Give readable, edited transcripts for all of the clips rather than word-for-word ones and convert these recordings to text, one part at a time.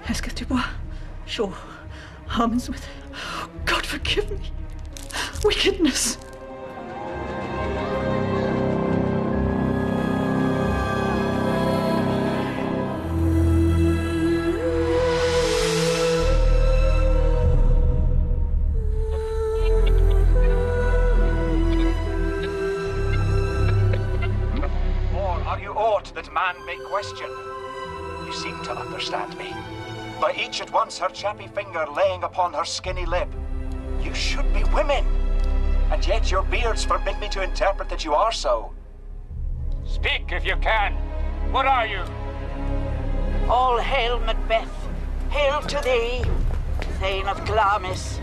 Escaped du bois, Shaw, Harmonsworth. God forgive me. Wickedness. That man may question. You seem to understand me. By each at once her chappy finger laying upon her skinny lip. You should be women, and yet your beards forbid me to interpret that you are so. Speak if you can. What are you? All hail, Macbeth. Hail to thee, Thane of Glamis.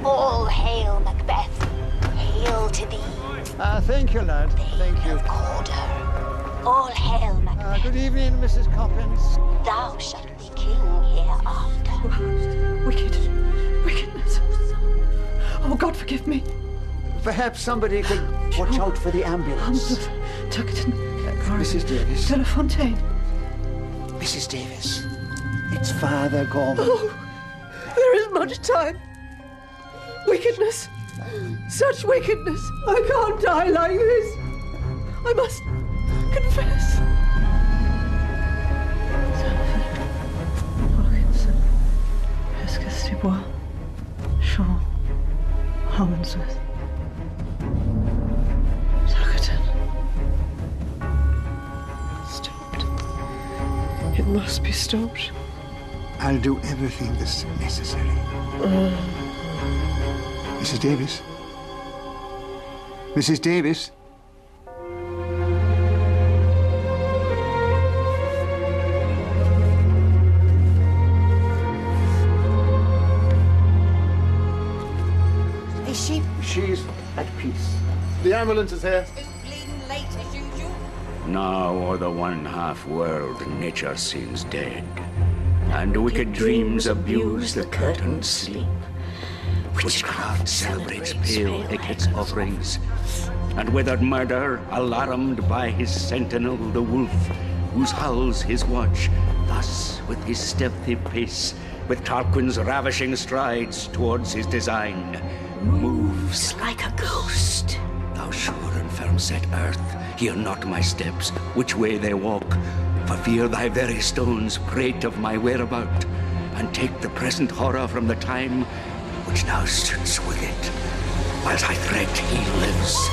All hail, Macbeth. Hail to thee. Thank you, lad. Thank you. Calder. All hail, Macbeth. Good evening, Mrs. Coppins. Thou shalt be king hereafter. Wickedness. Oh, God forgive me. Perhaps somebody could watch out for the ambulance. Tuckerton. Mrs. Davis. Delafontaine. Mrs. Davis. It's Father Gorman. Oh, there is much time. Wickedness. Such wickedness. I can't die like this. I must confess. Parkinson. Escaped du bois. Shaw. Harmonsworth. Tuckerton. Stopped. It must be stopped. I'll do everything that's necessary. Mrs. Davis? Mrs. Davis? Is she? She's at peace. The ambulance is here. It's bleeding late as usual. Now o'er the one-half world nature seems dead, and wicked dreams abuse the curtained sleep. Witchcraft celebrates pale Hecate's offerings, and withered murder, alarmed by his sentinel, the wolf, whose howls his watch, thus with his stealthy pace, with Tarquin's ravishing strides towards his design, moves Like a ghost. Thou sure and firm set earth, hear not my steps, which way they walk, for fear thy very stones prate of my whereabout, and take the present horror from the time which now sits with it, whilst I threat he lives.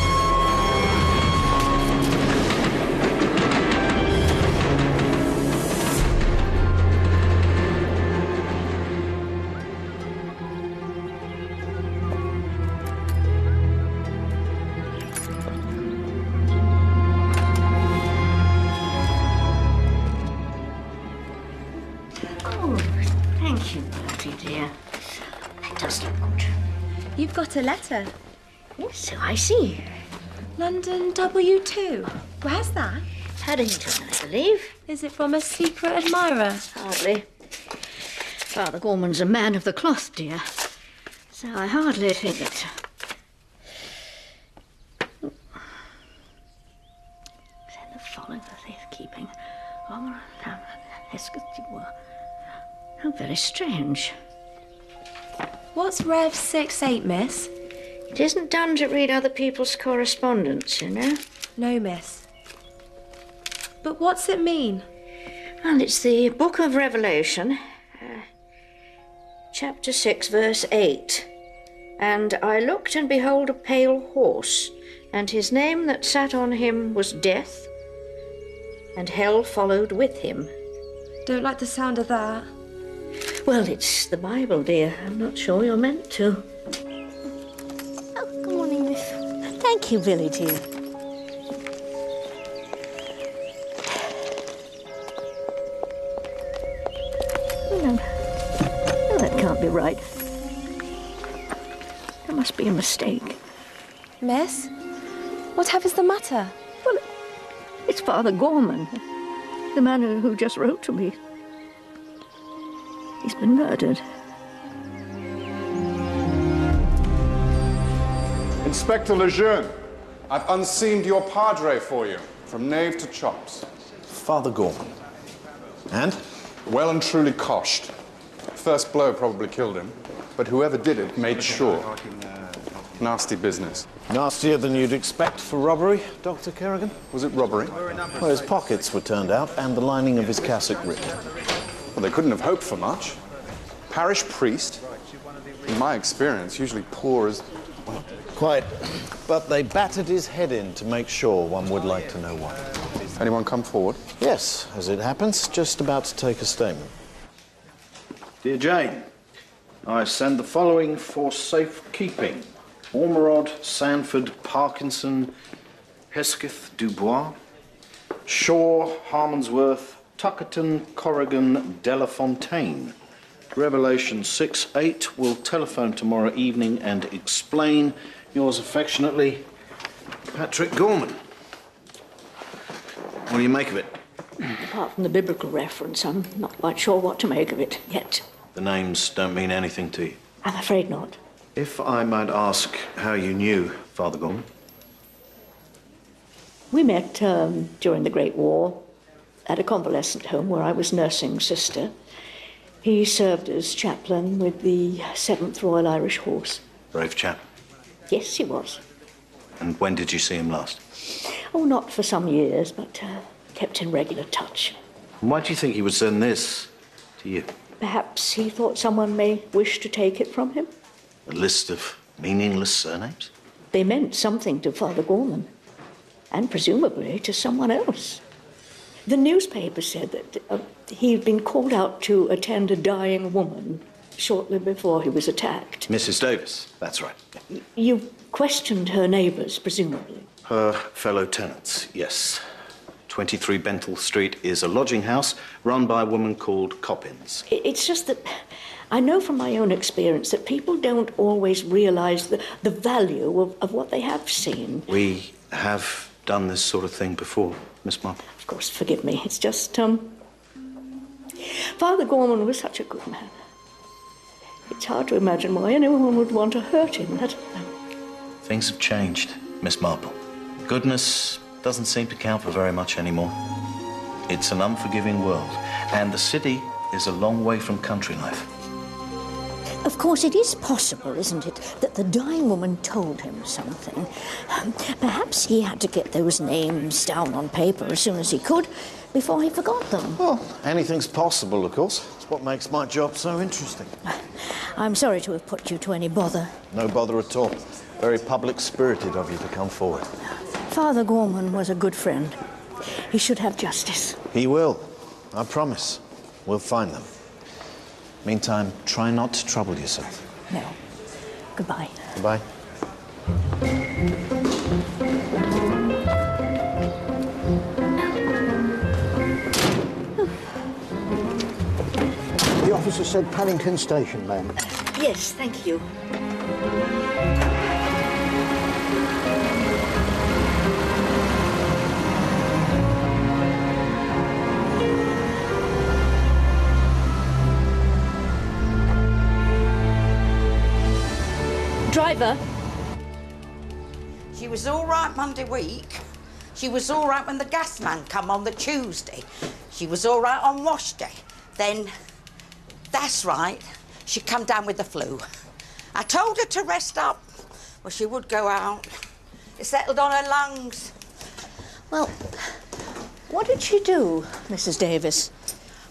Thank you, Bertie, dear. That does look good. You've got a letter. Yes, so I see. London W2. Where's that? Paddington, I believe. Is it from a secret admirer? Hardly. Father Gorman's a man of the cloth, dear. So I hardly think it. Then the following, the safekeeping. How very strange. What's Rev 68, miss? It isn't done to read other people's correspondence, you know. No, miss. But what's it mean? Well, it's the Book of Revelation, chapter 6, verse 8. And I looked, and behold a pale horse, and his name that sat on him was Death, and hell followed with him. Don't like the sound of that. Well, it's the Bible, dear. I'm not sure you're meant to. Oh, good morning, Miss. Thank you, Billy, dear. No, that can't be right. There must be a mistake. Miss? Whatever's the matter? Well, it's Father Gorman, the man who just wrote to me. He's been murdered. Inspector Lejeune, I've unseamed your padre for you, from knave to chops. Father Gorman. And? Well and truly coshed. First blow probably killed him, but whoever did it made sure. Nasty business. Nastier than you'd expect for robbery, Dr. Kerrigan? Was it robbery? Well, his pockets were turned out and the lining of his cassock ripped. Well, they couldn't have hoped for much. Parish priest, in my experience, usually poor as... Well. Quite. But they battered his head in to make sure. One would like to know why. Anyone come forward? Yes, as it happens, just about to take a statement. Dear Jane, I send the following for safekeeping. Ormerod, Sanford, Parkinson, Hesketh, Dubois, Shaw, Harmonsworth, Tuckerton, Corrigan, Delafontaine. Revelation 6-8 will telephone tomorrow evening and explain. Yours affectionately, Patrick Gorman. What do you make of it? Apart from the biblical reference, I'm not quite sure what to make of it yet. The names don't mean anything to you? I'm afraid not. If I might ask how you knew Father Gorman? We met during the Great War at a convalescent home where I was nursing sister. He served as chaplain with the 7th Royal Irish Horse. Brave chap. Yes, he was. And when did you see him last? Oh, not for some years, but kept in regular touch. And why do you think he would send this to you? Perhaps he thought someone may wish to take it from him. A list of meaningless surnames? They meant something to Father Gorman, and presumably to someone else. The newspaper said that he'd been called out to attend a dying woman shortly before he was attacked. Mrs. Davis, that's right. You questioned her neighbours, presumably? Her fellow tenants, yes. 23 Benthall Street is a lodging house run by a woman called Coppins. It's just that I know from my own experience that people don't always realise the value of what they have seen. We have done this sort of thing before, Miss Marple. Of course, forgive me. It's just, Father Gorman was such a good man. It's hard to imagine why anyone would want to hurt him, I don't know. Things have changed, Miss Marple. Goodness doesn't seem to count for very much anymore. It's an unforgiving world, and the city is a long way from country life. Of course, it is possible, isn't it, that the dying woman told him something. Perhaps he had to get those names down on paper as soon as he could, before he forgot them. Well, anything's possible, of course. It's what makes my job so interesting. I'm sorry to have put you to any bother. No bother at all. Very public-spirited of you to come forward. Father Gorman was a good friend. He should have justice. He will. I promise. We'll find them. Meantime, try not to trouble yourself. No. Goodbye. Goodbye. The officer said Paddington Station, ma'am. Yes, thank you. Driver. She was all right Monday week. She was all right when the gas man come on the Tuesday. She was all right on wash day. Then, that's right, she come down with the flu. I told her to rest up. Well, she would go out. It settled on her lungs. Well, what did she do, Mrs. Davis?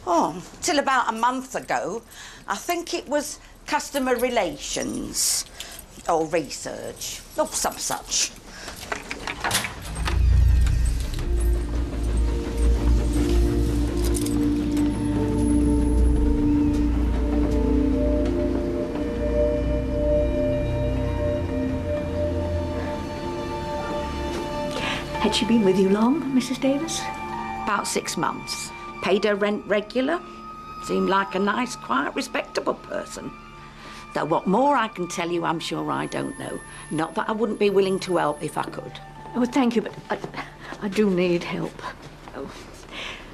Oh, till about a month ago. I think it was customer relations. Or research, or some such. Had she been with you long, Mrs. Davis? About 6 months. Paid her rent regular. Seemed like a nice, quiet, respectable person. Though what more I can tell you, I'm sure I don't know. Not that I wouldn't be willing to help if I could. Oh, thank you, but I do need help. Oh,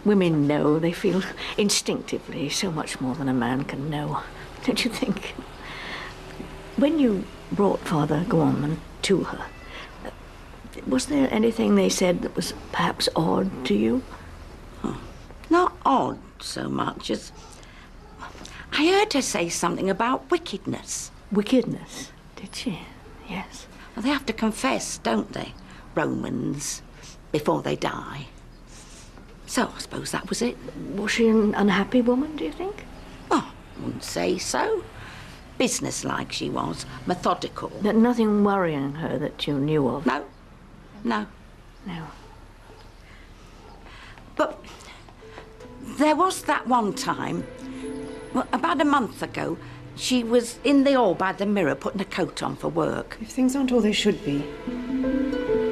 women know, they feel instinctively so much more than a man can know. Don't you think? When you brought Father Gorman to her, was there anything they said that was perhaps odd to you? Oh, not odd, so much as... I heard her say something about wickedness. Wickedness? Did she? Yes. Well, they have to confess, don't they? Romans, before they die. So I suppose that was it. Was she an unhappy woman, do you think? Oh, I wouldn't say so. Business-like she was, methodical. But nothing worrying her that you knew of? No. No. No. But there was that one time, well, about a month ago, she was in the hall by the mirror putting a coat on for work. If things aren't all they should be,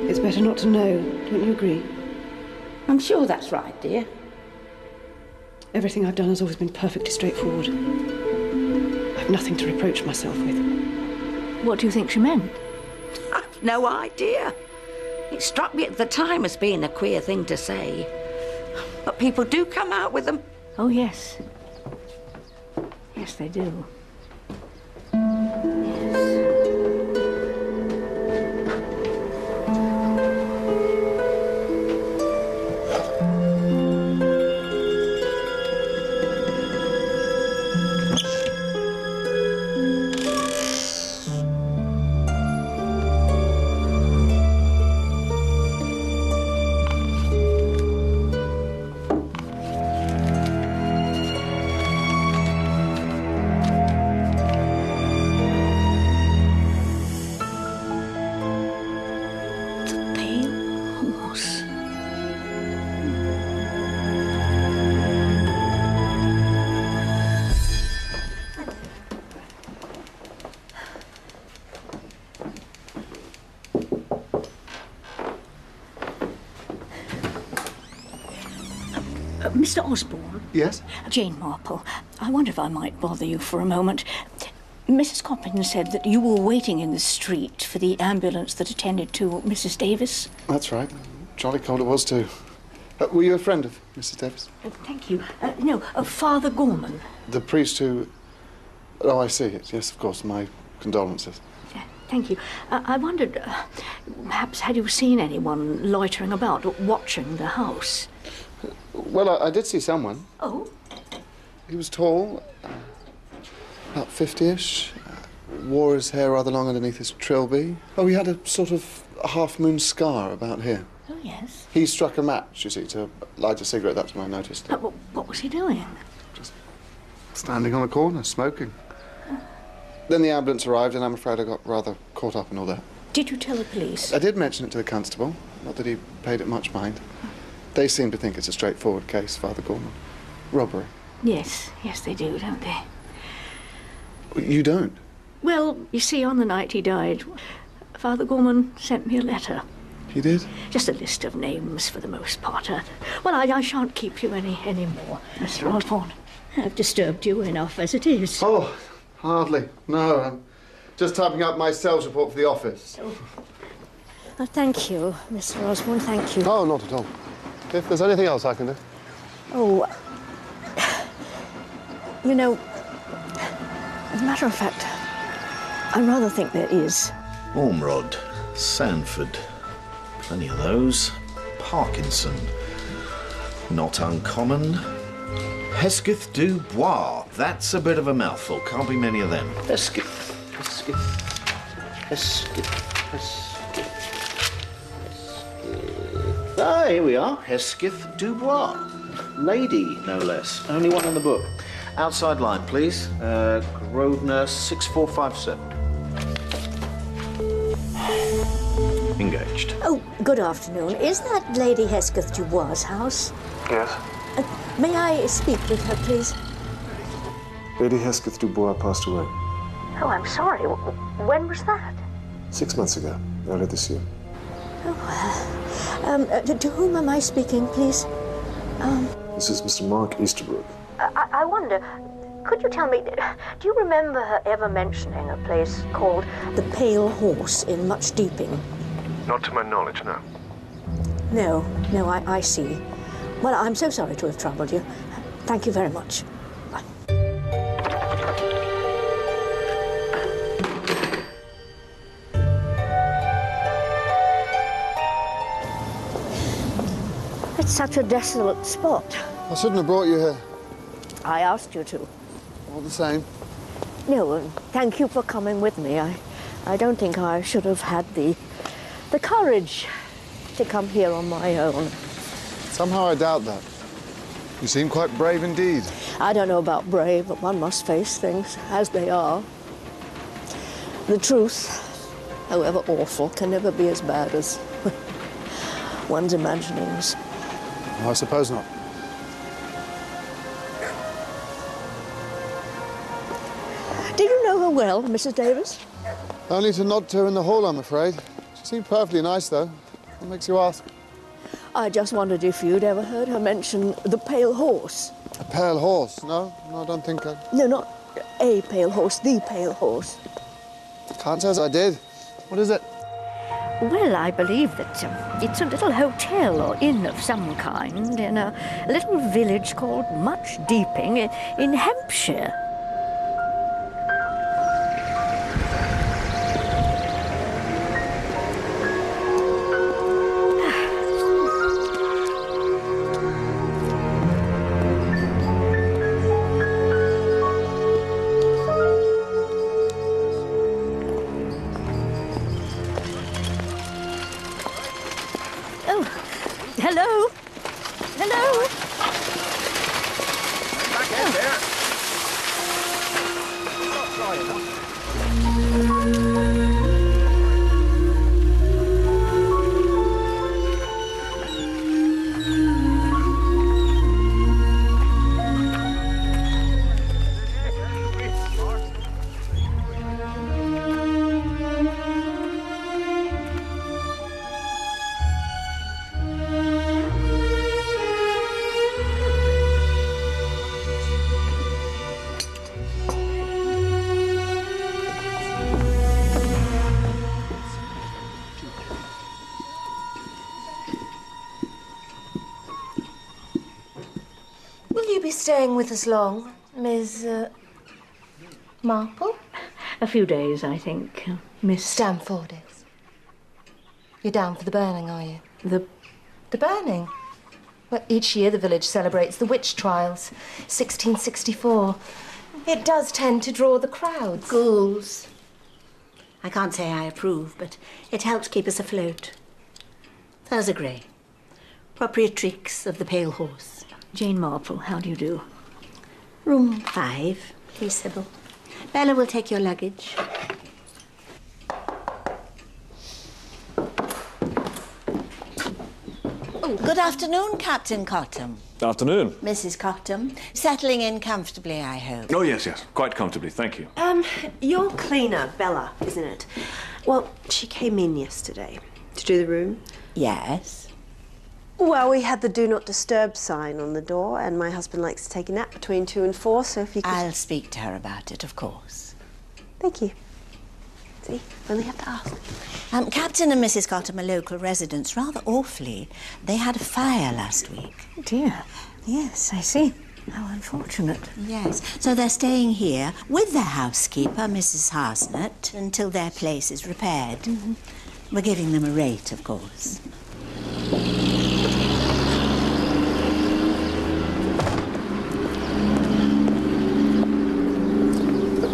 it's better not to know, don't you agree? I'm sure that's right, dear. Everything I've done has always been perfectly straightforward. I've nothing to reproach myself with. What do you think she meant? I've no idea. It struck me at the time as being a queer thing to say. But people do come out with them. Oh, yes. Yes, they do. Mr. Osborne? Yes? Jane Marple. I wonder if I might bother you for a moment. Mrs. Coppin said that you were waiting in the street for the ambulance that attended to Mrs. Dejvis. That's right. Jolly cold it was, too. Were you a friend of Mrs. Dejvis? Thank you. No, Father Gorman. The priest who... Oh, I see. Yes, of course. My condolences. Thank you. I wondered, perhaps had you seen anyone loitering about or watching the house? Well, I did see someone. Oh? He was tall, about 50-ish, wore his hair rather long underneath his trilby. Oh, he had a sort of half-moon scar about here. Oh, yes. He struck a match, you see, to light a cigarette. That's when I noticed it. What was he doing? Just standing on a corner, smoking. Then the ambulance arrived, and I'm afraid I got rather caught up in all that. Did you tell the police? I did mention it to the constable. Not that he paid it much mind. They seem to think it's a straightforward case, Father Gorman. Robbery. Yes, they do, don't they? You don't? Well, you see, on the night he died, Father Gorman sent me a letter. He did? Just a list of names for the most part. Well, I shan't keep you any more, Mr. Osborne. I've disturbed you enough as it is. Oh, hardly. No, I'm just typing up my sales report for the office. Oh, thank you, Mr. Osborne, thank you. Oh, not at all. If there's anything else I can do. Oh, you know, as a matter of fact, I rather think there is. Ormrod, Sanford, plenty of those. Parkinson, not uncommon. Hesketh du Bois, that's a bit of a mouthful. Can't be many of them. Hesketh. Ah, here we are. Hesketh du Bois. Lady, no less. Only one in the book. Outside line, please. Grosvenor 6457. Engaged. Oh, good afternoon. Is that Lady Hesketh Dubois' house? Yes. May I speak with her, please? Lady Hesketh Dubois passed away. Oh, I'm sorry. When was that? 6 months ago, earlier this year. Oh, well. To whom am I speaking, please? This is Mr. Mark Easterbrook. I wonder, could you tell me, do you remember her ever mentioning a place called the Pale Horse in Much Deeping? Not to my knowledge, no. No, I see. Well, I'm so sorry to have troubled you. Thank you very much. Bye. It's such a desolate spot. I shouldn't have brought you here. I asked you to. All the same. No, thank you for coming with me. I don't think I should have had the courage to come here on my own. Somehow I doubt that. You seem quite brave indeed. I don't know about brave, but one must face things as they are. The truth, however awful, can never be as bad as one's imaginings. Oh, I suppose not. Did you know her well, Mrs. Davis? Only to nod to her in the hall, I'm afraid. She seemed perfectly nice, though. What makes you ask? I just wondered if you'd ever heard her mention the pale horse. A pale horse? No, I don't think I... No, not a pale horse, the pale horse. Can't say as I did. What is it? Well, I believe that it's a little hotel or inn of some kind in a little village called Much Deeping in Hampshire. Hello? Hello? Back in there. Staying with us long, Ms. Marple? A few days, I think, Miss... Down 4 days. You're down for the burning, are you? The burning? Well, each year the village celebrates the witch trials, 1664. It does tend to draw the crowds. Ghouls. I can't say I approve, but it helps keep us afloat. Those are grey. Proprietrix of the Pale Horse. Jane Marple, how do you do? Room 5, please, Sybil. Bella will take your luggage. Oh, good afternoon, Captain Cottam. Afternoon. Mrs. Cottam. Settling in comfortably, I hope. Oh, yes, quite comfortably, thank you. Your cleaner, Bella, isn't it? Well, she came in yesterday to do the room. Yes. Well, we had the do not disturb sign on the door, and my husband likes to take a nap between 2 and 4, so if you could... I'll speak to her about it, of course. Thank you. See, only have to ask. Captain and Mrs. Cottam are local residents, rather awfully. They had a fire last week. Oh, dear. Yes, I see. How unfortunate. Yes. So they're staying here with their housekeeper, Mrs. Harsnett, until their place is repaired. Mm-hmm. We're giving them a rate, of course.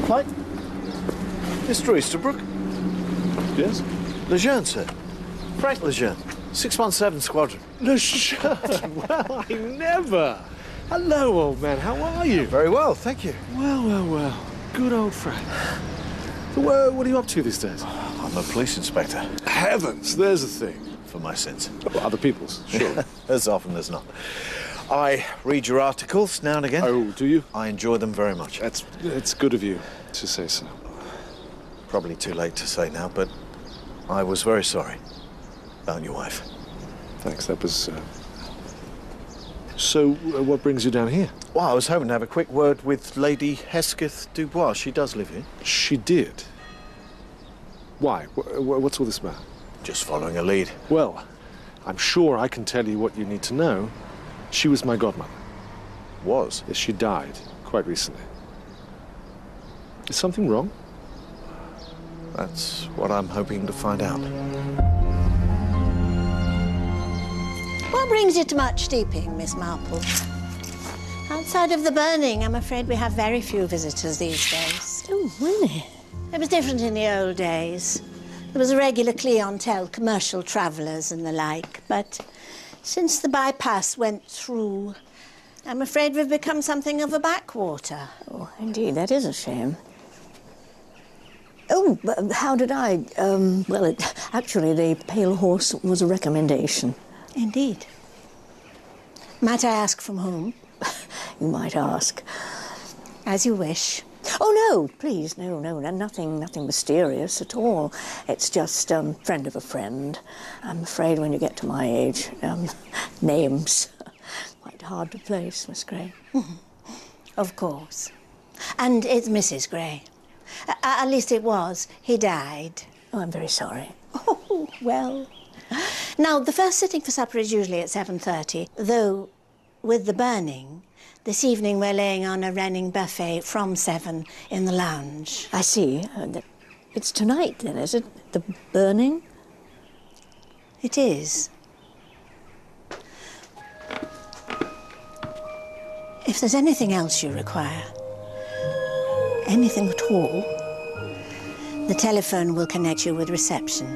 Hi. Mr. Easterbrook? Yes? Lejeune, sir. Frank Lejeune, 617 Squadron. Lejeune? Well, I never. Hello, old man. How are you? Very well, thank you. Well. Good old Frank. So, what are you up to these days? I'm a police inspector. Heavens, there's a thing. For my sins. Well, other people's, sure. As often as not. I read your articles now and again. Oh, do you? I enjoy them very much. It's good of you to say so. Probably too late to say now, but I was very sorry about your wife. Thanks, that was... So, what brings you down here? Well, I was hoping to have a quick word with Lady Hesketh Dubois. She does live here. She did? Why? What's all this about? Just following a lead. Well, I'm sure I can tell you what you need to know. She was my godmother. Was? Yes, she died quite recently. Is something wrong? That's what I'm hoping to find out. What brings you to Much Deeping, Miss Marple? How'd Outside of the burning, I'm afraid we have very few visitors these days. Oh, really? It was different in the old days. There was a regular clientele, commercial travellers and the like, but since the bypass went through, I'm afraid we've become something of a backwater. Oh, indeed, that is a shame. Oh, but how did I? Well, actually, the Pale Horse was a recommendation. Indeed. Might I ask from whom? You might ask. As you wish. Oh, no, please, no, nothing mysterious at all. It's just friend of a friend. I'm afraid when you get to my age, names quite hard to place, Miss Gray. Of course. And it's Mrs. Gray. At least it was. He died. Oh, I'm very sorry. Oh, well. Now, the first sitting for supper is usually at 7:30, though with the burning, this evening we're laying on a running buffet from 7 in the lounge. I see. It's tonight, then, is it? The burning? It is. If there's anything else you require, anything at all, the telephone will connect you with reception.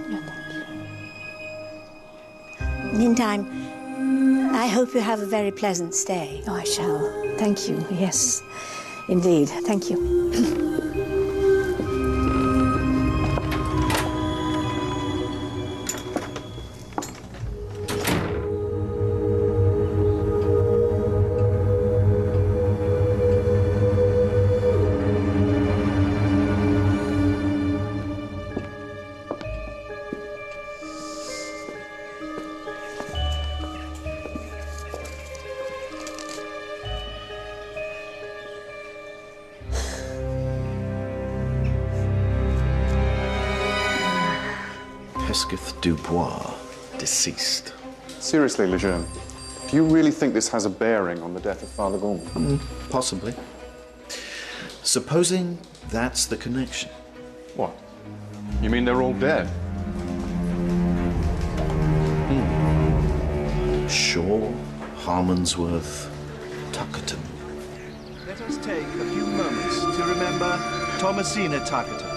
Meantime, I hope you have a very pleasant stay. Oh, I shall. Thank you. Yes, indeed. Thank you. Dubois, deceased. Seriously, Lejeune, do you really think this has a bearing on the death of Father Gorman? Possibly. Supposing that's the connection. What? You mean they're all dead? Shaw, Harmonsworth, Tuckerton. Let us take a few moments to remember Thomasina Tuckerton.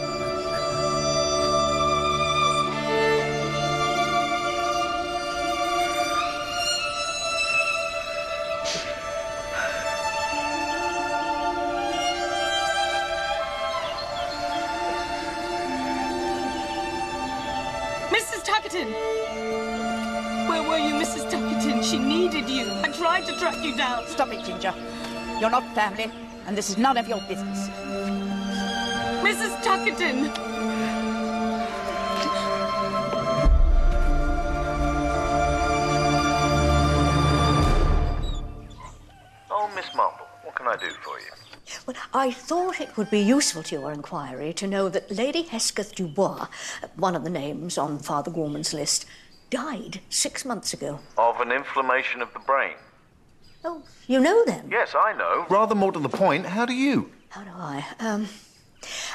Where were you, Mrs. Tuckerton? She needed you. I tried to track you down. Stop it, Ginger. You're not family, and this is none of your business. Mrs. Tuckerton! Oh, Miss Marple, what can I do for you? Well, I thought it would be useful to your inquiry to know that Lady Hesketh Dubois, one of the names on Father Gorman's list, died 6 months ago. Of an inflammation of the brain? Oh, you know then? Yes, I know. Rather more to the point, how do you? How do I?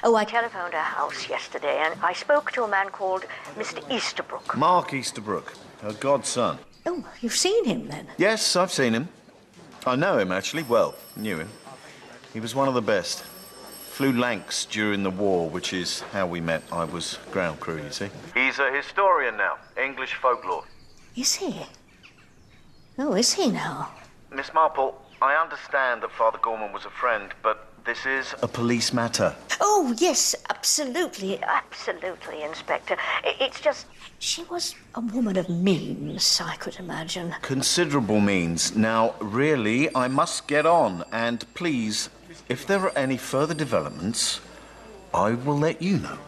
I telephoned our house yesterday and I spoke to a man called Mr. Easterbrook. Mark Easterbrook, her godson. Oh, you've seen him then? Yes, I've seen him. I know him, actually. Well, knew him. He was one of the best. Flew Lancs during the war, which is how we met. I was ground crew, you see. He's a historian now, English folklore. Is he? Oh, is he now? Miss Marple, I understand that Father Gorman was a friend, but this is a police matter. Oh, yes, absolutely, Inspector. It's just, she was a woman of means, I could imagine. Considerable means. Now, really, I must get on, and please, if there are any further developments, I will let you know.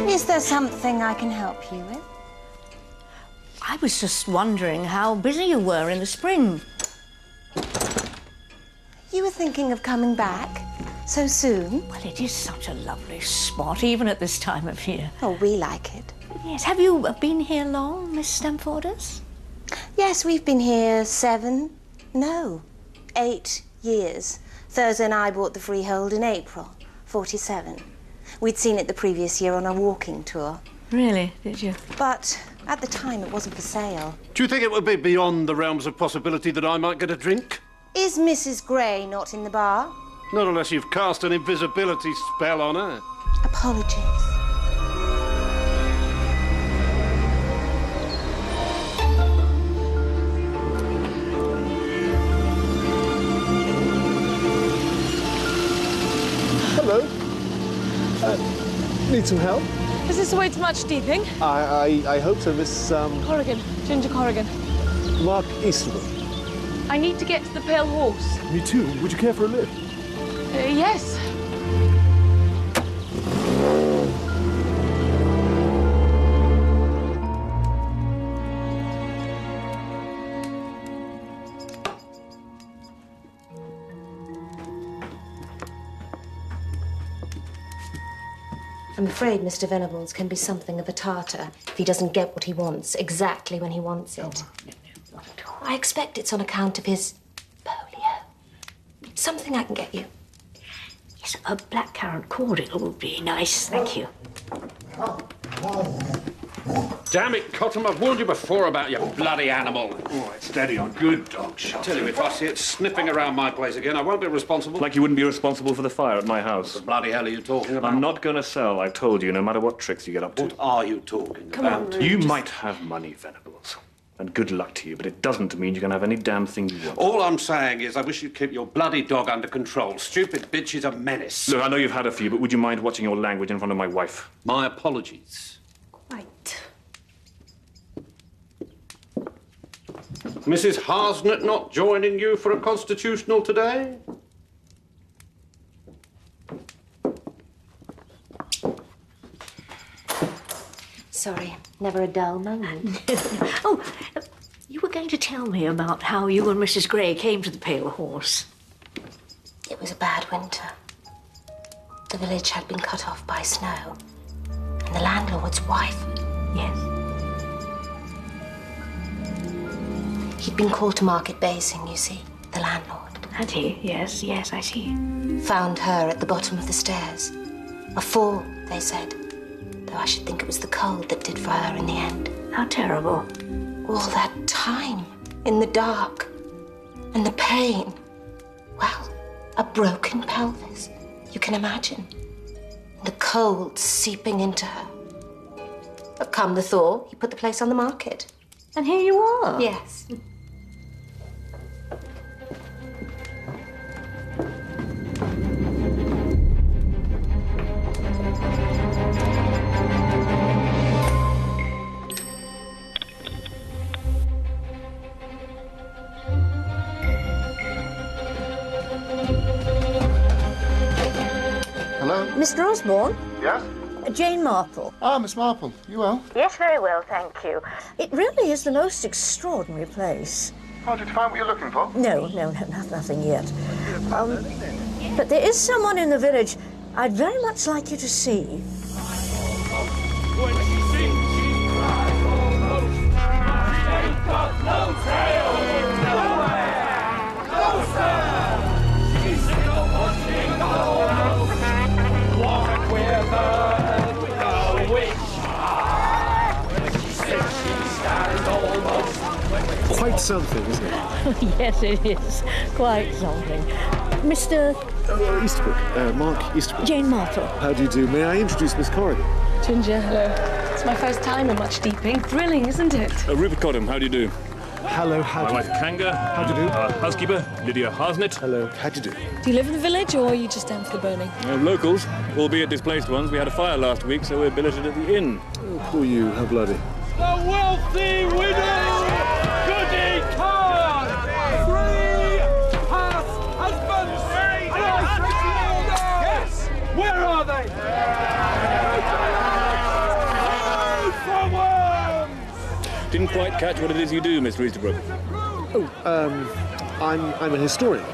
Is there something I can help you with? I was just wondering how busy you were in the spring. You were thinking of coming back so soon? Well, it is such a lovely spot, even at this time of year. Oh, we like it. Yes. Have you been here long, Miss Stamforders? Yes, we've been here 8 years. Thursday and I bought the freehold in April, 47. We'd seen it the previous year on a walking tour. Really? Did you? But at the time, it wasn't for sale. Do you think it would be beyond the realms of possibility that I might get a drink? Is Mrs. Gray not in the bar? Not unless you've cast an invisibility spell on her. Apologies. Hello. Need some help? Is this the way to much deeping? I hope so, Miss, Corrigan. Ginger Corrigan. Mark Eastwood. I need to get to the Pale Horse. Me too. Would you care for a lift? Yes. I'm afraid Mr. Venables can be something of a tartar if he doesn't get what he wants exactly when he wants it. I expect it's on account of his polio. It's something I can get you. Yes, a blackcurrant cordial would be nice, thank you. Damn it, Cottam, I've warned you before about your bloody animal. All right, steady on. Good dog shot. Tell you, if I see it sniffing around my place again, I won't be responsible. Like you wouldn't be responsible for the fire at my house. What the bloody hell are you talking about? I'm not going to sell, I've told you, no matter what tricks you get up to. What are you talking Come about? on, you might have money, Venables, and good luck to you, but it doesn't mean you can have any damn thing you want. All I'm saying is I wish you'd keep your bloody dog under control. Stupid bitch is a menace. Look, I know you've had a few, but would you mind watching your language in front of my wife? My apologies. Quite. Mrs. Harsnett not joining you for a constitutional today? Sorry, never a dull moment. Oh, you were going to tell me about how you and Mrs. Gray came to the Pale Horse. It was a bad winter. The village had been cut off by snow, and the landlord's wife. Yes. He'd been called to market basing, you see, the landlord. Had he? Yes, yes, I see. Found her at the bottom of the stairs. A fall, they said. Though I should think it was the cold that did for her in the end. How terrible. All that time in the dark. And the pain. Well, a broken pelvis. You can imagine. The cold seeping into her. But come the thaw, he put the place on the market. And here you are. Yes. Hello? Mr. Osborne? Yes? Jane Marple. Ah, Miss Marple. You well? Yes, very well, thank you. It really is the most extraordinary place. Oh, did you find what you're looking for? No, nothing yet. But there is someone in the village I'd very much like you to see. When she sings, she cries almost. She ain't got no tail. Nowhere. Closer. She's still watching almost. What a queer bird with no wings. When she sings, she stands almost. Quite something, isn't it? Yes, it is. Quite something. Mr. Eastwood. Mark Eastwood. Jane Marple. How do you do? May I introduce Miss Corrigan? Ginger, hello. It's my first time in much deeping. Thrilling, isn't it? Rupert Cottam, how do you do? Hello, how do My you wife Kanga. How do you do? Housekeeper, Lydia Harsnett. Hello, how do you do? Do you live in the village, or are you just down for the burning? Locals, albeit displaced ones. We had a fire last week, so we're billeted at the inn. Oh, poor you, how bloody. The wealthy widow, Goody Khan! 3 past husbands! Yes! Where are they? For worms! Didn't quite catch what it is you do, Mr. Easterbrook. Oh, I'm a historian.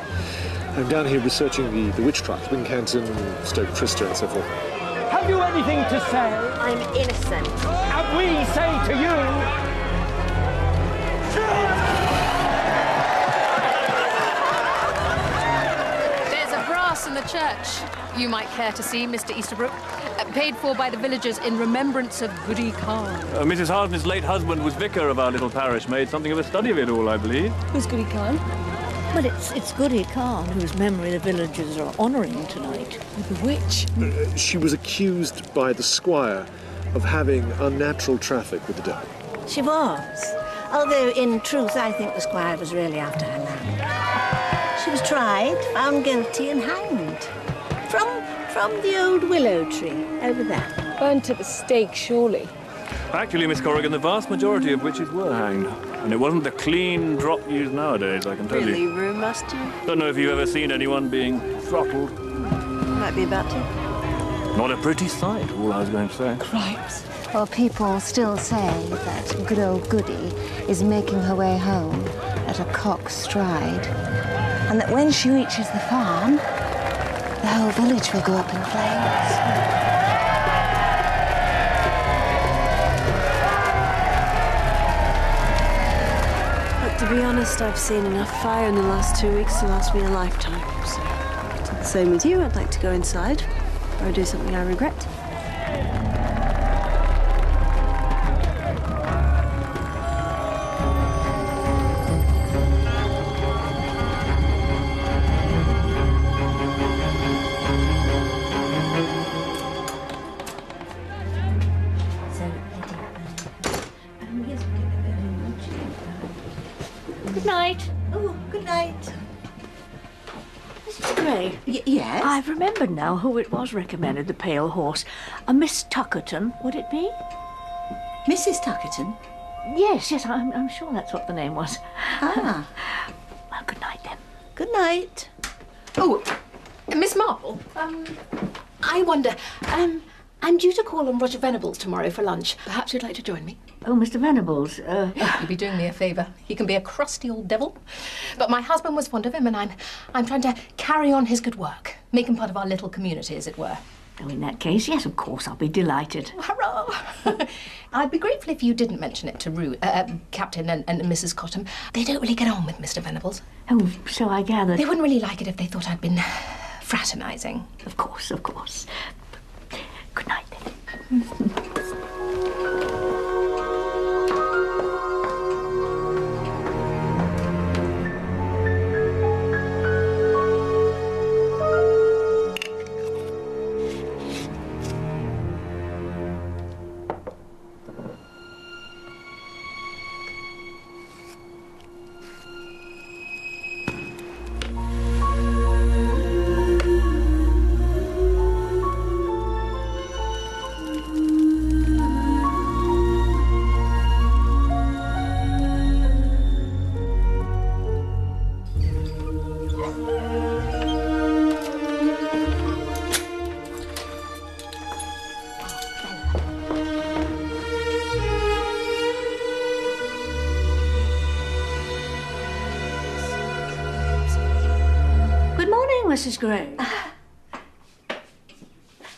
I'm down here researching the witch trials, Wincanton, Stoke Trista, and so forth. Have you anything to say? I'm innocent. And we say to you... There's a brass in the church you might care to see, Mr. Easterbrook. Paid for by the villagers in remembrance of Goody Khan. Mrs. Harsden's late husband was vicar of our little parish, made something of a study of it all, I believe. Who's Goody Khan? Well, it's Goody Khan, whose memory the villagers are honouring tonight. The witch? She was accused by the squire of having unnatural traffic with the devil. She was. Although, in truth, I think the squire was really after her land. She was tried, found guilty, and hanged. From the old willow tree, over there. Burnt at the stake, surely. Actually, Miss Corrigan, the vast majority of witches were hanged. And it wasn't the clean drop used nowadays, I can tell Really, you. Rue, must you? Don't know if you've ever seen anyone being throttled. Might be about to. Not a pretty sight, all I was going to say. Cripes. Well, people still say that good old Goody is making her way home at a cock's stride, and that when she reaches the farm, the whole village will go up in flames. But to be honest, I've seen enough fire in the last 2 weeks to last me a lifetime. So, same with you, I'd like to go inside or do something I regret. Good night. Oh, good night. Mrs. Gray. Yes? I've remembered now who it was recommended the pale horse. A Miss Tuckerton, would it be? Mrs. Tuckerton? Yes, I'm sure that's what the name was. Ah. Well, good night, then. Good night. Oh, Miss Marple, I wonder, I'm due to call on Roger Venables tomorrow for lunch. Perhaps you'd like to join me? Oh, Mr. Venables, You'd be doing me a favour. He can be a crusty old devil. But my husband was fond of him, and I'm trying to carry on his good work. Make him part of our little community, as it were. Oh, in that case, yes, of course, I'll be delighted. Hurrah! I'd be grateful if you didn't mention it to Captain and Mrs. Cottam. They don't really get on with Mr. Venables. Oh, so I gathered. They wouldn't really like it if they thought I'd been fraternising. Of course, of course. Good night, then. Mrs. Gray.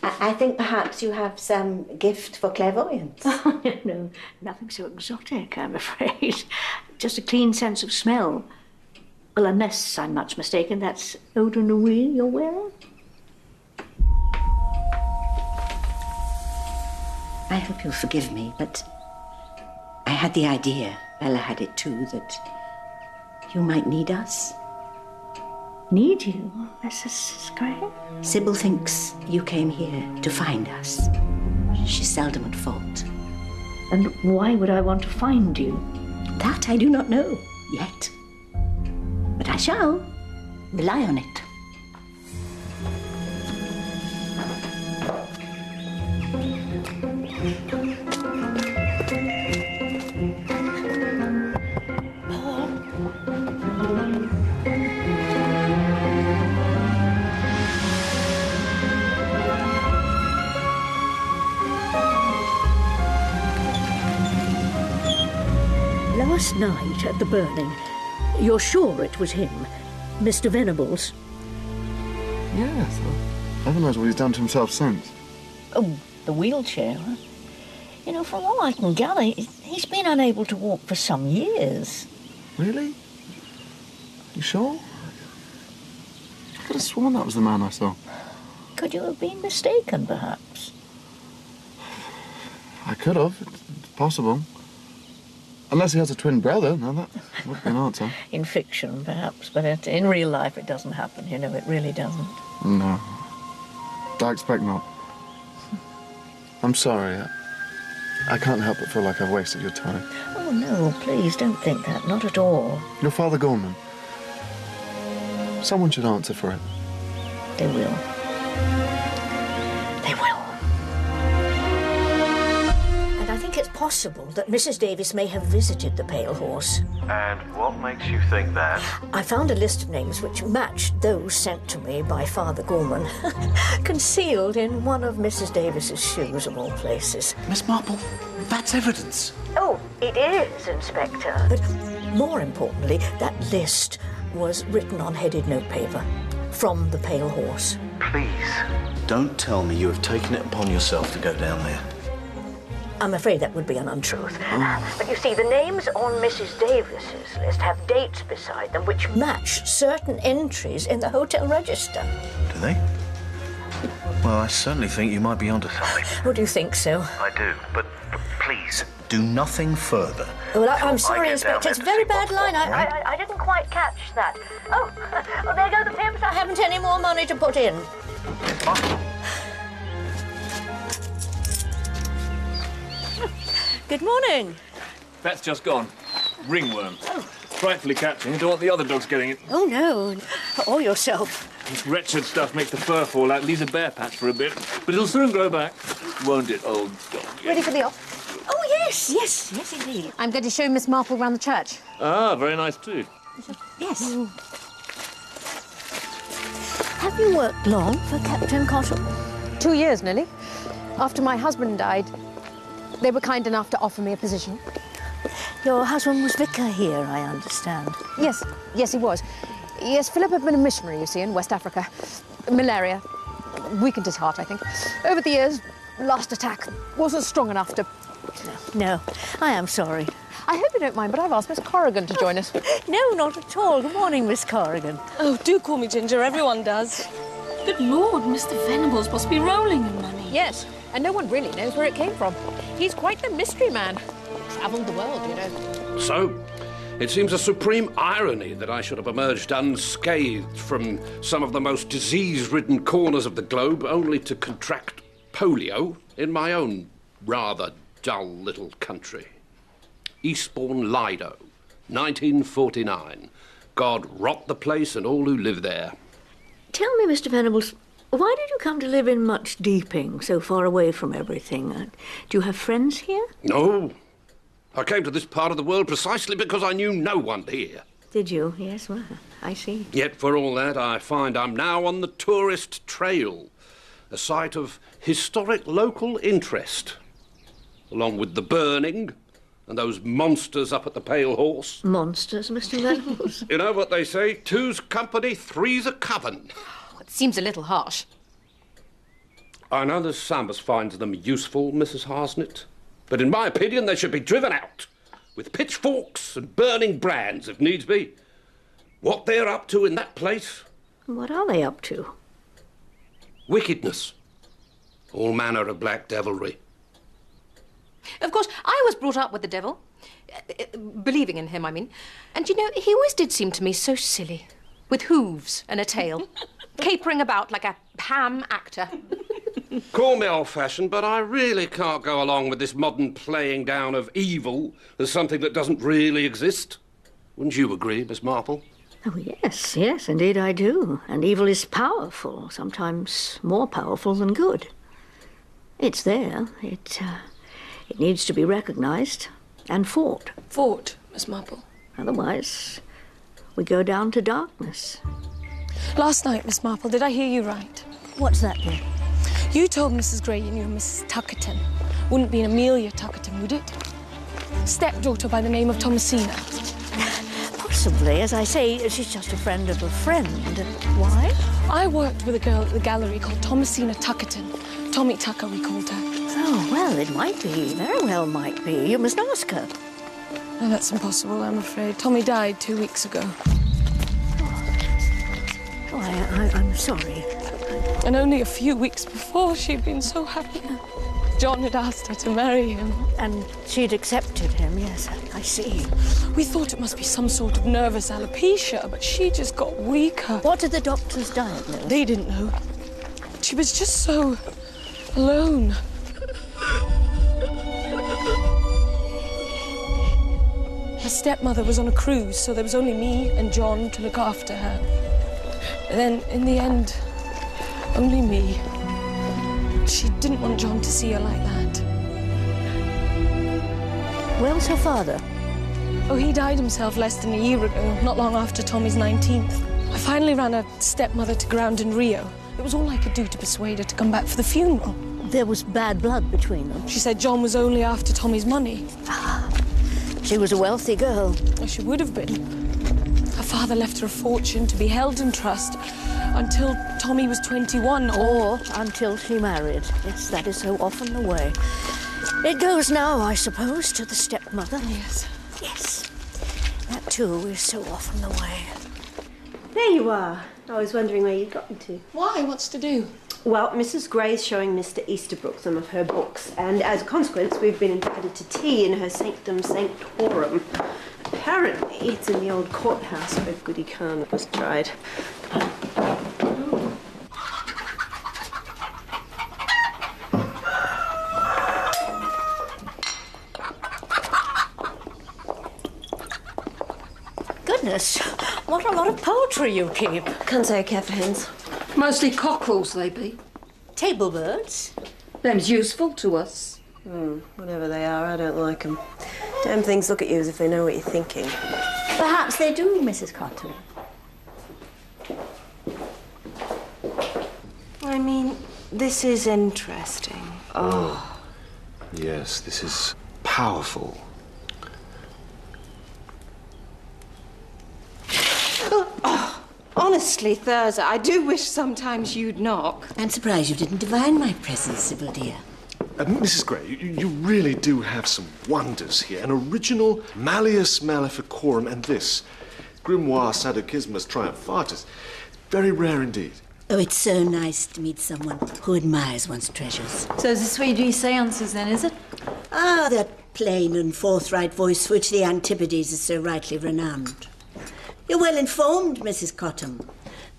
I think perhaps you have some gift for clairvoyance. Oh, no, nothing so exotic, I'm afraid. Just a keen sense of smell. Well, unless I'm much mistaken, that's eau de nuit you're wearing? I hope you'll forgive me, but I had the idea, Bella had it too, that you might need us. Need you, Mrs. Gray? Sybil thinks you came here to find us. She's seldom at fault. And why would I want to find you? That I do not know yet. But I shall. Rely on it. Last night at the burning, you're sure it was him, Mr. Venables? Yes. Well, heaven knows what he's done to himself since. Oh, the wheelchair. Huh? You know, from all I can gather, he's been unable to walk for some years. Really? You sure? I could have sworn that was the man I saw. Could you have been mistaken, perhaps? I could have. It's possible. Unless he has a twin brother, now that would be an answer. In fiction, perhaps, but in real life it doesn't happen, you know, it really doesn't. No. I expect not. I'm sorry. I can't help but feel like I've wasted your time. Oh, no, please, don't think that. Not at all. Your father, Gorman. Someone should answer for it. They will. They will. And I think it's possible that Mrs. Dejvis may have visited the Pale Horse. And what makes you think that? I found a list of names which matched those sent to me by Father Gorman, concealed in one of Mrs. Davis's shoes, of all places. Miss Marple, that's evidence. Oh, it is, Inspector. But more importantly, that list was written on headed notepaper from the Pale Horse. Please, don't tell me you have taken it upon yourself to go down there. I'm afraid that would be an untruth. But you see, the names on Mrs. Davis's list have dates beside them which match certain entries in the hotel register. Do they? Well, I certainly think you might be onto something. Oh, do you think so? I do, but please, do nothing further. Well, I'm sorry, Inspector. It's a very bad line. I didn't quite catch that. Oh, well, there go the pimps. I haven't any more money to put in. Good morning. That's just gone. Ringworm. Frightfully catching. I don't want the other dogs getting it. Oh, no. Or yourself. This wretched stuff makes the fur fall out, leaves a bare patch for a bit. But it'll soon grow back, won't it, old dog? Ready for the op? Oh, yes, indeed. I'm going to show Miss Marple round the church. Ah, very nice too. Yes. Have you worked long for Captain Cotton? 2 years, nearly. After my husband died, they were kind enough to offer me a position. Your husband was vicar here, I understand. Yes, he was. Yes, Philip had been a missionary, you see, in West Africa. Malaria. Weakened his heart, I think. Over the years, last attack wasn't strong enough to... No, I am sorry. I hope you don't mind, but I've asked Miss Corrigan to join us. No, not at all. Good morning, Miss Corrigan. Oh, do call me Ginger. Everyone does. Good Lord, Mr. Venables must be rolling in money. Yes, and no one really knows where it came from. He's quite the mystery man. Travelled the world, you know. So, it seems a supreme irony that I should have emerged unscathed from some of the most disease-ridden corners of the globe, only to contract polio in my own rather dull little country. Eastbourne, Lido, 1949. God rot the place and all who live there. Tell me, Mr. Venables, why did you come to live in Much Deeping, so far away from everything? Do you have friends here? No. I came to this part of the world precisely because I knew no one here. Did you? Yes, well, I see. Yet for all that, I find I'm now on the tourist trail, a site of historic local interest, along with the burning and those monsters up at the Pale Horse. Monsters, Mr. Venables? You know what they say, two's company, three's a coven. It seems a little harsh. I know the Sambas finds them useful, Mrs. Harsnett, but in my opinion they should be driven out, with pitchforks and burning brands, if needs be. What they're up to in that place? What are they up to? Wickedness. All manner of black devilry. Of course, I was brought up with the devil. Believing in him, I mean. And, you know, he always did seem to me so silly. With hooves and a tail. Capering about like a ham actor. Call me old-fashioned, but I really can't go along with this modern playing down of evil as something that doesn't really exist. Wouldn't you agree, Miss Marple? Oh, yes, indeed I do. And evil is powerful, sometimes more powerful than good. It's there. It needs to be recognised and fought. Fought, Miss Marple? Otherwise, we go down to darkness. Last night, Miss Marple, did I hear you right? What's that, dear? You told Mrs. Gray you knew Mrs. Tuckerton. Wouldn't be an Amelia Tuckerton, would it? Stepdaughter by the name of Thomasina. Possibly. As I say, she's just a friend of a friend. Why? I worked with a girl at the gallery called Thomasina Tuckerton. Tommy Tucker, we called her. Oh, well, it might be. Very well might be. You must ask her. No, that's impossible, I'm afraid. Tommy died 2 weeks ago. Oh, I'm sorry. And only a few weeks before, she'd been so happy. John had asked her to marry him. And she'd accepted him, yes, I see. We thought it must be some sort of nervous alopecia, but she just got weaker. What did the doctors diagnose? They didn't know. She was just so alone. Her stepmother was on a cruise, so there was only me and John to look after her. And then, in the end, only me. She didn't want John to see her like that. Where was her father? Oh, he died himself less than a year ago, not long after Tommy's 19th. I finally ran her stepmother to ground in Rio. It was all I could do to persuade her to come back for the funeral. There was bad blood between them. She said John was only after Tommy's money. She was a wealthy girl. Well, she would have been. Her father left her a fortune to be held in trust until Tommy was 21, or until she married. Yes, that is so often the way. It goes now, I suppose, to the stepmother. Yes. Yes. That, too, is so often the way. There you are. I was wondering where you'd gotten to. Why? What's to do? Well, Mrs. Gray's showing Mr. Easterbrook some of her books, and as a consequence, we've been invited to tea in her sanctum sanctorum. Apparently, it's in the old courthouse where Goody Khan was tried. Goodness, what a lot of poetry you keep. Can't say I care for hens. Mostly cockerels, they be. Table birds? Them's useful to us. Whatever they are, I don't like them. Damn things look at you as if they know what you're thinking. Perhaps they do, Mrs. Cotton. I mean, this is interesting. Oh. Yes, this is powerful. Honestly, Thurza, I do wish sometimes you'd knock. I'm surprised you didn't divine my presence, Sybil dear. Mrs. Gray, you really do have some wonders here. An original Malleus Maleficorum and this, Grimoire Sadokismus Triumphatus. Very rare indeed. Oh, it's so nice to meet someone who admires one's treasures. So this is where you do seances then, is it? Ah, that plain and forthright voice for which the Antipodes is so rightly renowned. You're well informed, Mrs. Cottam.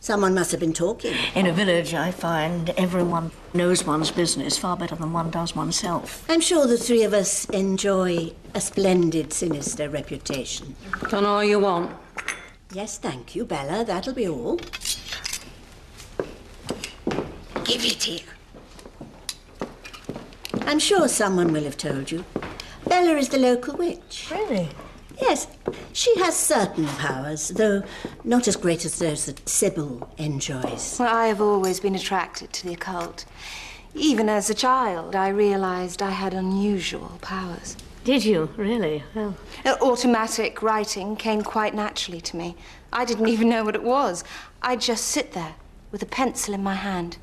Someone must have been talking. In a village, I find everyone knows one's business far better than one does oneself. I'm sure the three of us enjoy a splendid, sinister reputation. Done all you want. Yes, thank you, Bella. That'll be all. Give it here. I'm sure someone will have told you. Bella is the local witch. Really? Yes, she has certain powers, though not as great as those that Sybil enjoys. Well, I have always been attracted to the occult. Even as a child, I realized I had unusual powers. Did you? Really? Well... Automatic writing came quite naturally to me. I didn't even know what it was. I'd just sit there with a pencil in my hand.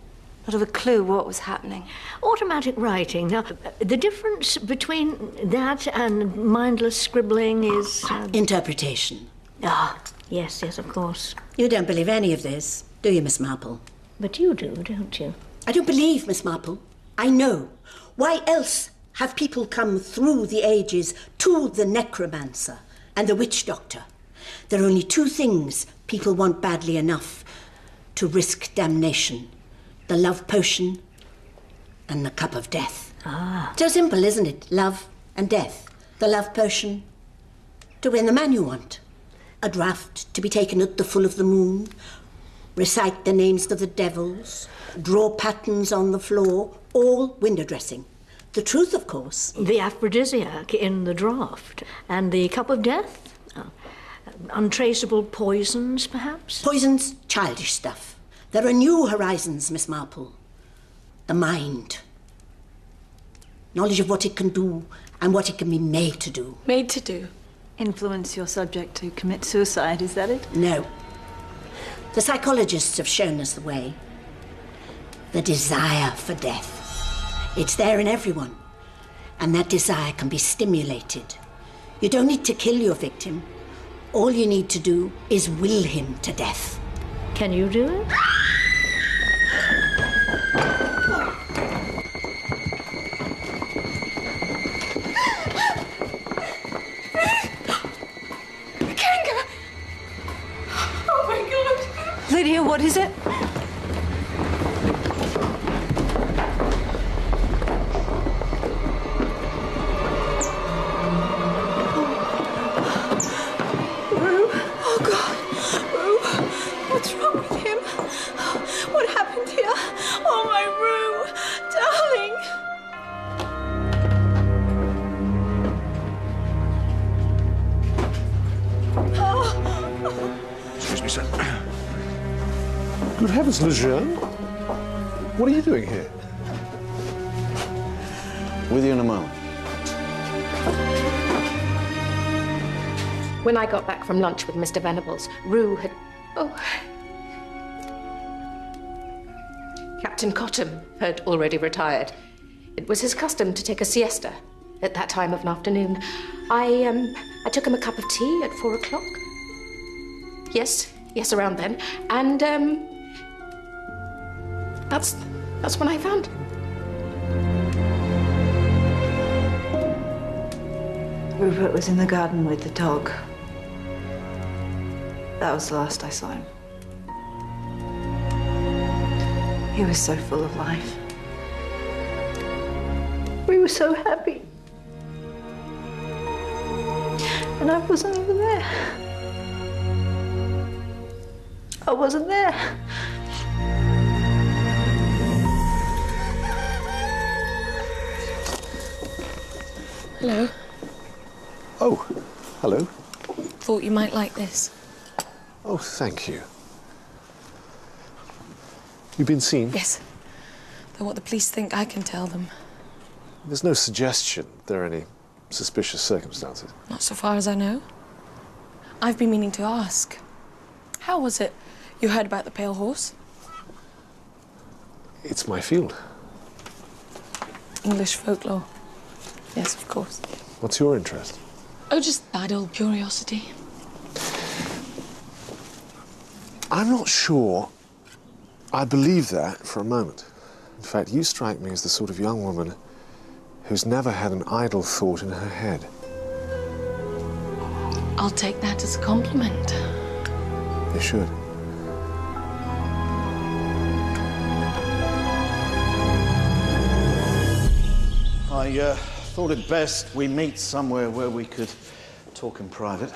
Not have a clue what was happening. Automatic writing. Now, the difference between that and mindless scribbling is... Interpretation. Ah, yes, yes, of course. You don't believe any of this, do you, Miss Marple? But you do, don't you? I don't believe, Miss Marple. I know. Why else have people come through the ages to the necromancer and the witch doctor? There are only two things people want badly enough to risk damnation. The love potion and the cup of death. Ah. So simple, isn't it? Love and death. The love potion to win the man you want. A draught to be taken at the full of the moon. Recite the names of the devils. Draw patterns on the floor. All window dressing. The truth, of course. The aphrodisiac in the draught. And the cup of death? Untraceable poisons, perhaps? Poisons, childish stuff. There are new horizons, Miss Marple. The mind. Knowledge of what it can do and what it can be made to do. Made to do? Influence your subject to commit suicide, is that it? No. The psychologists have shown us the way. The desire for death. It's there in everyone. And that desire can be stimulated. You don't need to kill your victim. All you need to do is will him to death. Can you do it? Oh my God! Lydia, what is it? What's wrong with him? What happened here? Oh, my Rue, darling. Excuse me, sir. Good heavens, Lejeune. What are you doing here? With you in a moment. When I got back from lunch with Mr. Venables, Rue had... Oh. Captain Cottam had already retired. It was his custom to take a siesta at that time of an afternoon. I took him a cup of tea at 4 o'clock. Yes, around then. And, that's when I found him. Rupert was in the garden with the dog. That was the last I saw him. He was so full of life. We were so happy. And I wasn't even there. I wasn't there. Hello. Oh, hello. Thought you might like this. Oh, thank you. You've been seen? Yes. Though what the police think, I can tell them. There's no suggestion there are any suspicious circumstances. Not so far as I know. I've been meaning to ask. How was it you heard about the pale horse? It's my field. English folklore. Yes, of course. What's your interest? Oh, just bad old curiosity. I'm not sure I believe that for a moment. In fact, you strike me as the sort of young woman who's never had an idle thought in her head. I'll take that as a compliment. You should. I thought it best we meet somewhere where we could talk in private.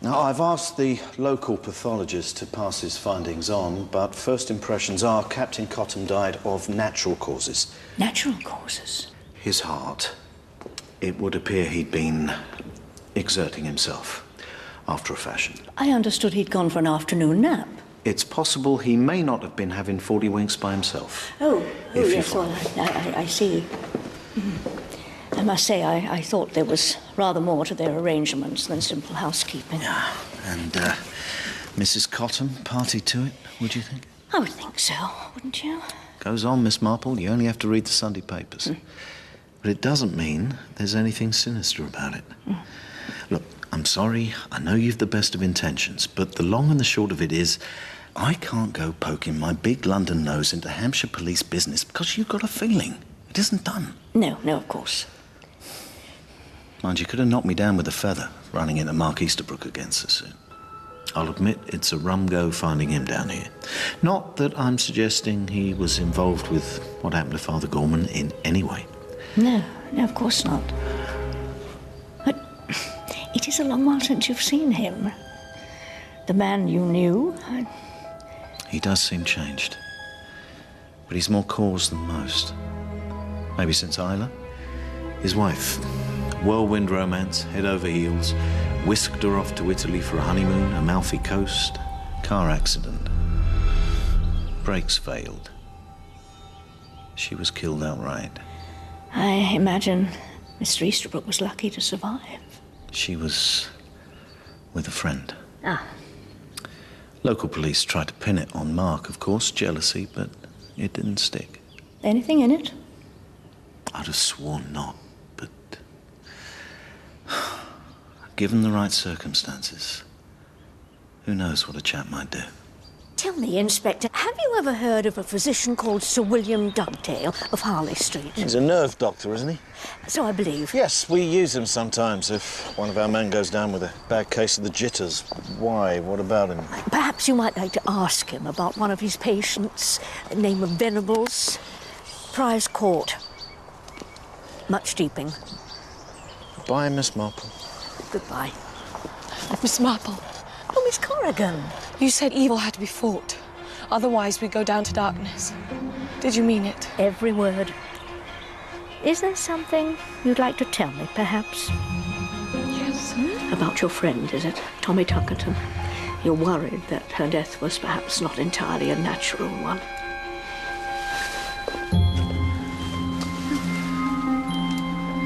Now, I've asked the local pathologist to pass his findings on, but first impressions are Captain Cottam died of natural causes. Natural causes? His heart. It would appear he'd been exerting himself, after a fashion. I understood he'd gone for an afternoon nap. It's possible he may not have been having 40 winks by himself. Oh If you yes, well, I see. I must say, I thought there was rather more to their arrangements than simple housekeeping. Yeah, and Mrs. Cottam party to it, would you think? I would think so, wouldn't you? Goes on, Miss Marple. You only have to read the Sunday papers. But it doesn't mean there's anything sinister about it. Look, I'm sorry. I know you've the best of intentions, but the long and the short of it is, I can't go poking my big London nose into Hampshire police business because you've got a feeling it isn't done. No, of course. Mind, you could have knocked me down with a feather running into Mark Easterbrook against us. I'll admit it's a rum go finding him down here. Not that I'm suggesting he was involved with what happened to Father Gorman in any way. No, of course not. But it is a long while since you've seen him. The man you knew. He does seem changed. But he's more caused than most. Maybe since Isla. His wife. Whirlwind romance, head over heels. Whisked her off to Italy for a honeymoon, Amalfi Coast. Car accident. Brakes failed. She was killed outright. I imagine Mr. Easterbrook was lucky to survive. She was with a friend. Ah. Local police tried to pin it on Mark, of course, jealousy, but it didn't stick. Anything in it? I'd have sworn not, but given the right circumstances, who knows what a chap might do. Tell me, Inspector, have you ever heard of a physician called Sir William Dugdale of Harley Street? He's a nerve doctor, isn't he? So I believe. Yes, we use him sometimes if one of our men goes down with a bad case of the jitters. Why? What about him? Perhaps you might like to ask him about one of his patients, name of Venables, Prize Court. Much steeping. Goodbye, Miss Marple. Goodbye. Miss Marple. Oh, Miss Corrigan. You said evil had to be fought. Otherwise, we'd go down to darkness. Did you mean it? Every word. Is there something you'd like to tell me, perhaps? Yes. About your friend, is it? Tommy Tuckerton. You're worried that her death was perhaps not entirely a natural one.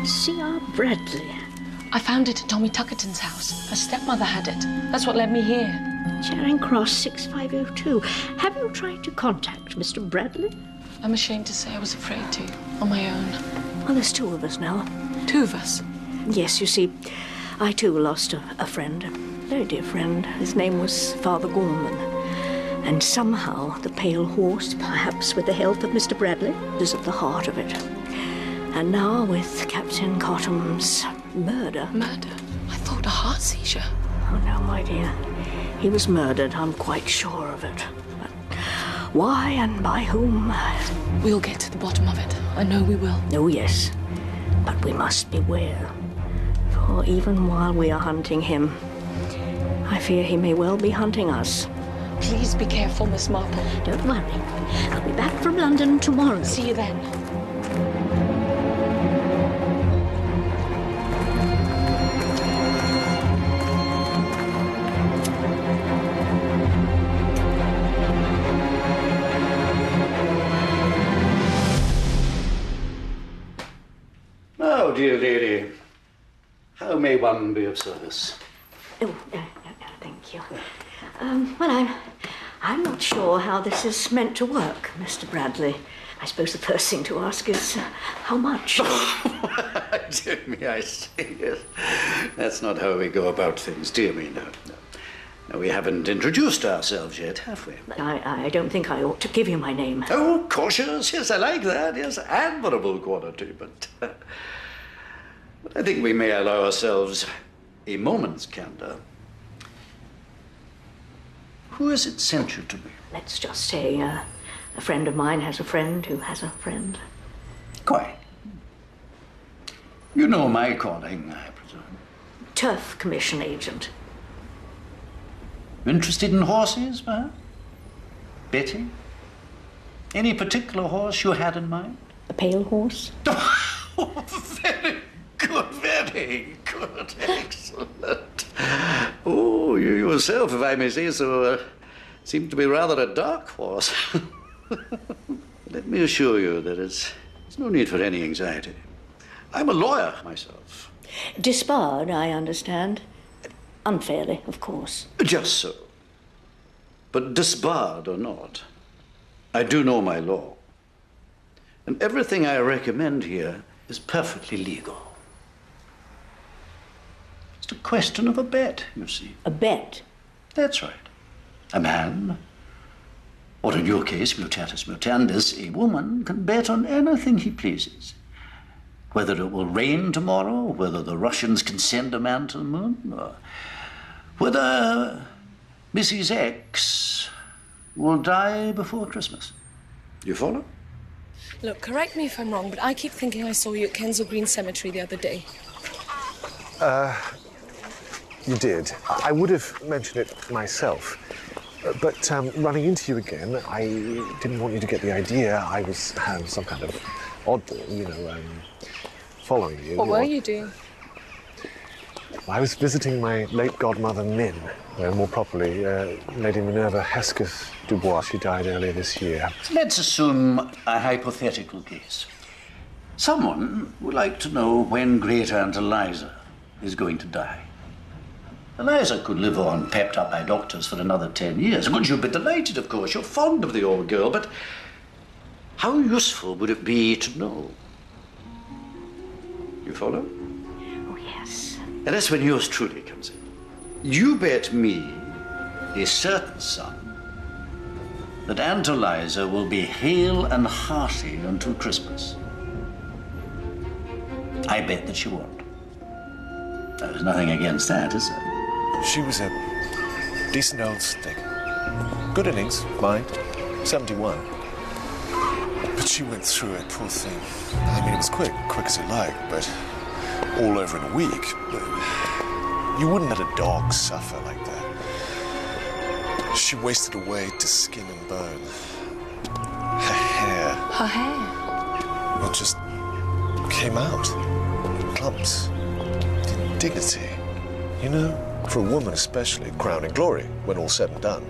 C.R. Bradley. I found it at Tommy Tuckerton's house. Her stepmother had it. That's what led me here. Charing Cross 6502. Have you tried to contact Mr. Bradley? I'm ashamed to say I was afraid to, on my own. Well, there's two of us now. Two of us? Yes, you see, I too lost a friend, a very dear friend. His name was Father Gorman. And somehow the pale horse, perhaps with the help of Mr. Bradley, is at the heart of it. And now with Captain Cotham's murder. Murder? I thought a heart seizure. Oh, no, my dear. He was murdered, I'm quite sure of it. But why and by whom? We'll get to the bottom of it. I know we will. Oh, yes. But we must beware. For even while we are hunting him, I fear he may well be hunting us. Please be careful, Miss Marple. Don't worry. I'll be back from London tomorrow. See you then. Oh, dear lady. How may one be of service? Oh, thank you. Well, I'm not sure how this is meant to work, Mr. Bradley. I suppose the first thing to ask is how much? Dear me, I see. Yes. That's not how we go about things. Dear me, no. No, we haven't introduced ourselves yet, have we? I don't think I ought to give you my name. Oh, cautious. Yes, I like that. Yes, admirable quality. But I think we may allow ourselves a moment's candor. Who has it sent you to me? Let's just say a friend of mine has a friend who has a friend. Quite. You know my calling, I presume. Turf Commission agent. Interested in horses, perhaps? Betting? Any particular horse you had in mind? A pale horse? Oh, very good, very good. Excellent. Oh, you yourself, if I may say so, seem to be rather a dark horse. Let me assure you that there's no need for any anxiety. I'm a lawyer myself. Disbarred, I understand. Unfairly, of course. Just so. But disbarred or not, I do know my law. And everything I recommend here is perfectly legal. It's a question of a bet, you see. A bet? That's right. A man, or in your case, mutatis mutandis, a woman, can bet on anything he pleases. Whether it will rain tomorrow, whether the Russians can send a man to the moon, or whether Mrs. X will die before Christmas. You follow? Look, correct me if I'm wrong, but I keep thinking I saw you at Kensal Green Cemetery the other day. You did. I would have mentioned it myself. But running into you again, I didn't want you to get the idea I was some kind of oddball, you know, following you. What were you doing? I was visiting my late godmother, Min, more properly, Lady Minerva Hesketh Dubois. She died earlier this year. Let's assume a hypothetical case. Someone would like to know when Great Aunt Eliza is going to die. Eliza could live on, pepped up by doctors for another 10 years. Good, you'd be delighted, of course. You're fond of the old girl, but how useful would it be to know? You follow? Oh, yes. And that's when yours truly comes in. You bet me a certain sum that Aunt Eliza will be hale and hearty until Christmas. I bet that she won't. There's nothing against that, is there? She was a decent old stick. Good innings, mind. 71. But she went through it, poor thing. I mean, it was quick as you like, but all over in a week. You wouldn't let a dog suffer like that. She wasted away to skin and bone. Her hair. Her hair? Well, just came out. Clumps. Dignity. You know, for a woman especially, crowning glory when all's said and done.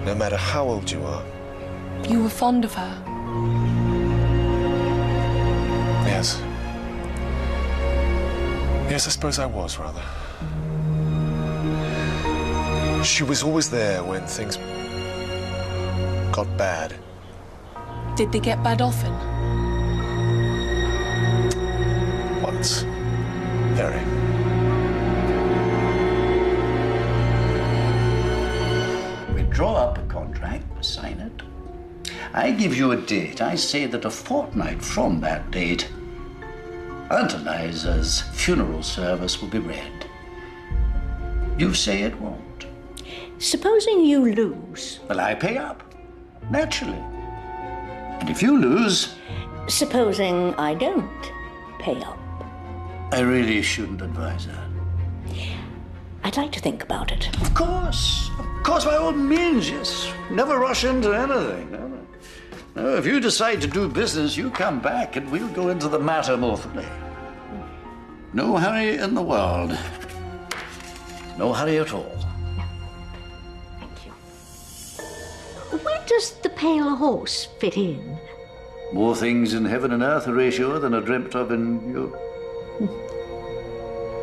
No matter how old you are. You were fond of her? Yes. Yes, I suppose I was, rather. She was always there when things got bad. Did they get bad often? Once. Very. We draw up a contract, sign it. I give you a date. I say that a fortnight from that date, Aunt Eliza's funeral service will be read. You say it won't. Supposing you lose. Well, I pay up. Naturally. And if you lose... Supposing I don't pay up. I really shouldn't advise that. I'd like to think about it. Of course, by all means, yes. Never rush into anything. No, if you decide to do business, you come back and we'll go into the matter more fully. No hurry in the world. No hurry at all. Where does the pale horse fit in? More things in heaven and earth, Horatio, than are dreamt of in you.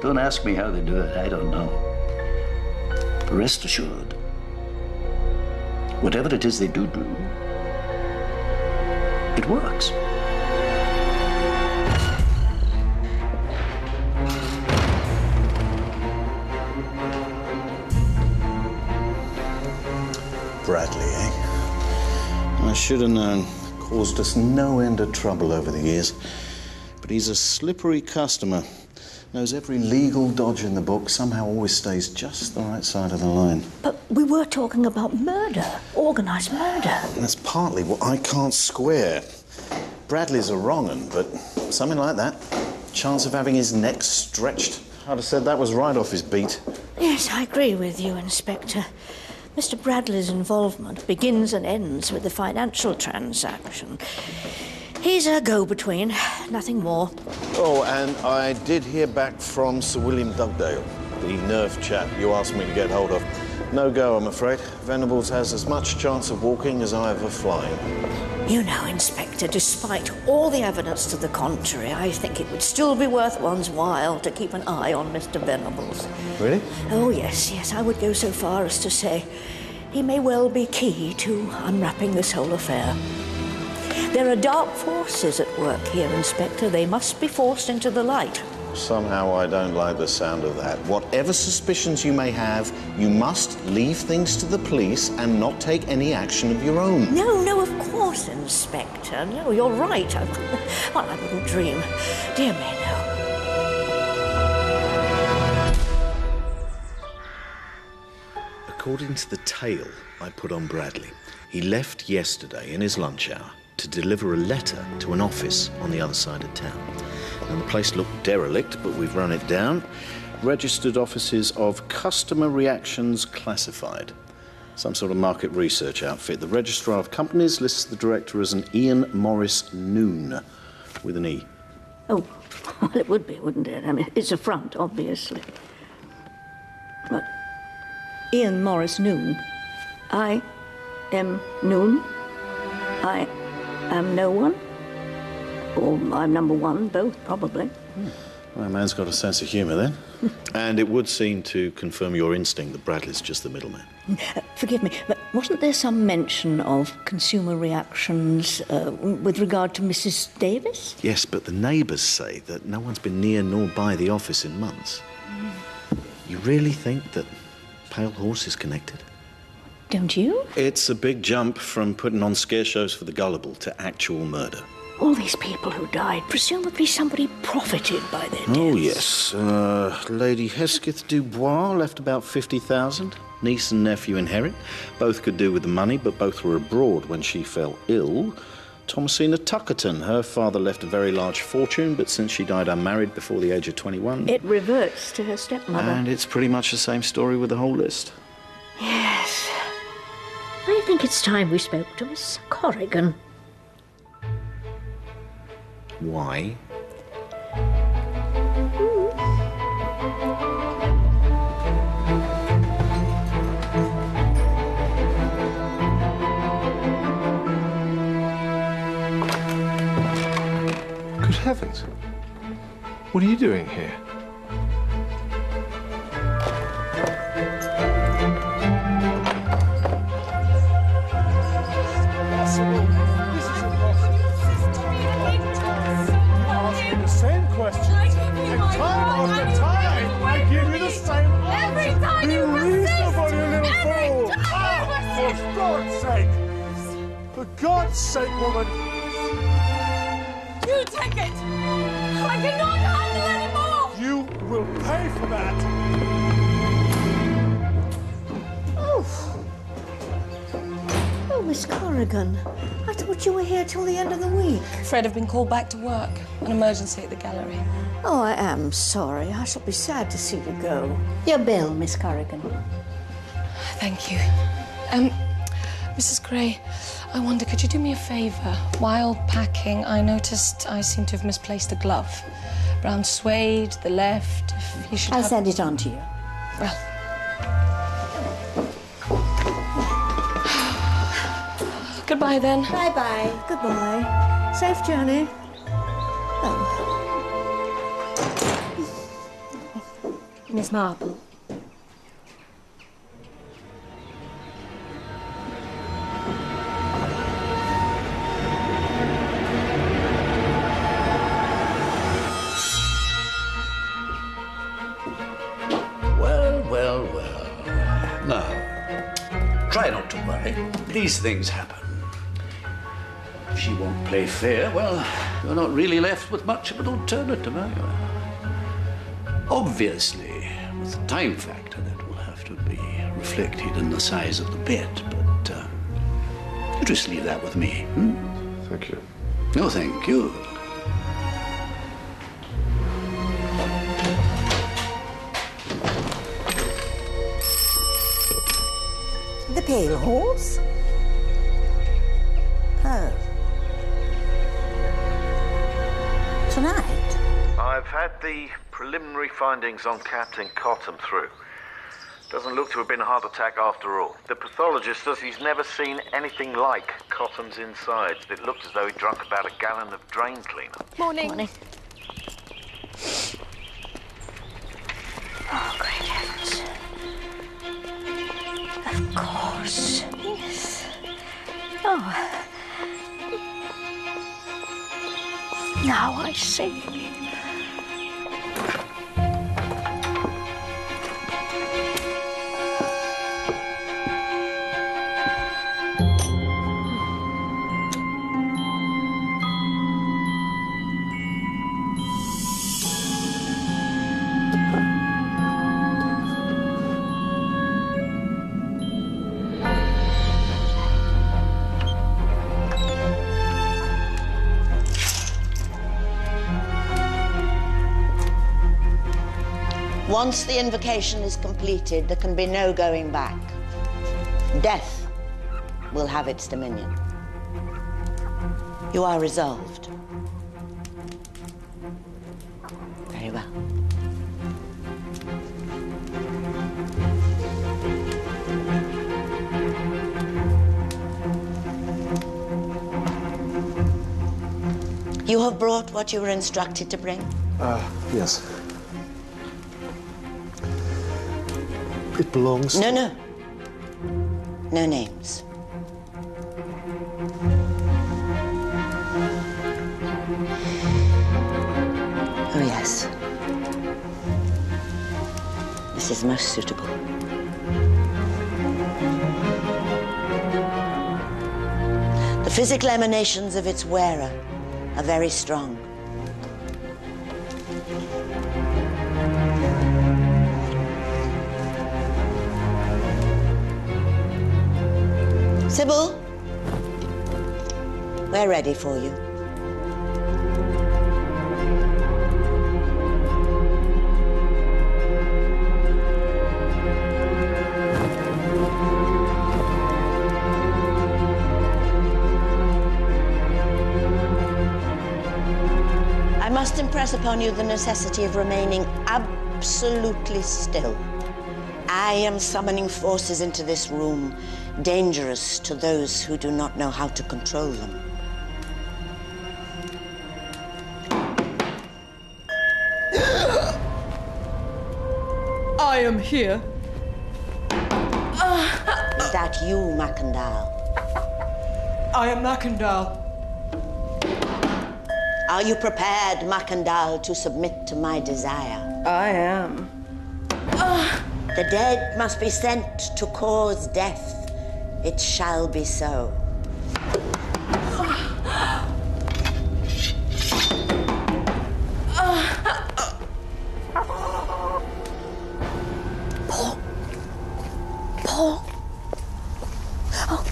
Don't ask me how they do it. I don't know. Rest assured, whatever it is they do, it works. Bradley, eh? I should have known. Caused us no end of trouble over the years. But he's a slippery customer. Knows every legal dodge in the book, somehow always stays just the right side of the line. But we were talking about murder, organised murder. And that's partly what I can't square. Bradley's a wrong 'un, but something like that. Chance of having his neck stretched. I'd have said that was right off his beat. Yes, I agree with you, Inspector. Mr. Bradley's involvement begins and ends with the financial transaction. He's a go-between, nothing more. Oh, and I did hear back from Sir William Dugdale, the nerve chap you asked me to get hold of. No go, I'm afraid. Venables has as much chance of walking as I have of flying. You know, Inspector, despite all the evidence to the contrary, I think it would still be worth one's while to keep an eye on Mr. Venables. Really? Oh, yes, I would go so far as to say he may well be key to unwrapping this whole affair. There are dark forces at work here, Inspector. They must be forced into the light. Somehow I don't like the sound of that. Whatever suspicions you may have, you must leave things to the police and not take any action of your own. No, of course, Inspector. No, you're right. Well, I wouldn't dream. Dear me, no. According to the tale I put on Bradley, he left yesterday in his lunch hour to deliver a letter to an office on the other side of town. And the place looked derelict, but we've run it down. Registered offices of Customer Reactions Classified. Some sort of market research outfit. The Registrar of Companies lists the director as an Ian Morris Noon, with an E. Oh, well, it would be, wouldn't it? I mean, it's a front, obviously. But Ian Morris Noon. I am Noon. I am no one. Or I'm number one, both, probably. Well, a man's got a sense of humour, then. And it would seem to confirm your instinct that Bradley's just the middleman. Forgive me, but wasn't there some mention of consumer reactions with regard to Mrs. Davis? Yes, but the neighbours say that no one's been near nor by the office in months. You really think that Pale Horse is connected? Don't you? It's a big jump from putting on scare shows for the gullible to actual murder. All these people who died, presumably somebody profited by their deaths. Oh, yes. Lady Hesketh Dubois left about 50,000. Niece and nephew inherit. Both could do with the money, but both were abroad when she fell ill. Thomasina Tuckerton, her father left a very large fortune, but since she died unmarried before the age of 21... It reverts to her stepmother. And it's pretty much the same story with the whole list. Yes. I think it's time we spoke to Miss Corrigan. Why? Good heavens. What are you doing here? For God's sake, woman! You take it! I cannot handle anymore! You will pay for that! Oh, Miss Corrigan, I thought you were here till the end of the week. Fred have been called back to work. An emergency at the gallery. Oh, I am sorry. I shall be sad to see you go. Your bill, Miss Corrigan. Thank you. Mrs. Gray, I wonder, could you do me a favour? While packing, I noticed I seem to have misplaced a glove. Brown suede, the left, if you should I'll send it on to you. Well. Goodbye, then. Bye-bye. Goodbye. Safe journey. Oh. Miss Marple. Now, try not to worry. These things happen. If she won't play fair, well, you're not really left with much of an alternative, are you? Obviously, with the time factor, that will have to be reflected in the size of the bet, but you just leave that with me. Thank you. No, thank you. The Pale Horse? Oh. Tonight? I've had the preliminary findings on Captain Cotton through. Doesn't look to have been a heart attack after all. The pathologist says he's never seen anything like Cotton's insides. It looked as though he drunk about a gallon of drain cleaner. Morning. Morning. Oh, great heavens. Of course. Yes. Oh. Now I see. Once the invocation is completed, there can be no going back. Death will have its dominion. You are resolved. Very well. You have brought what you were instructed to bring? Yes. It belongs... No, no. No names. Oh, yes. This is most suitable. The physical emanations of its wearer are very strong. Sybil, we're ready for you. I must impress upon you the necessity of remaining absolutely still. I am summoning forces into this room, dangerous to those who do not know how to control them. I am here. Is that you, Macandal? I am Macandal. Are you prepared, Macandal, to submit to my desire? I am. The dead must be sent to cause death. It shall be so. Paul. Paul. Oh.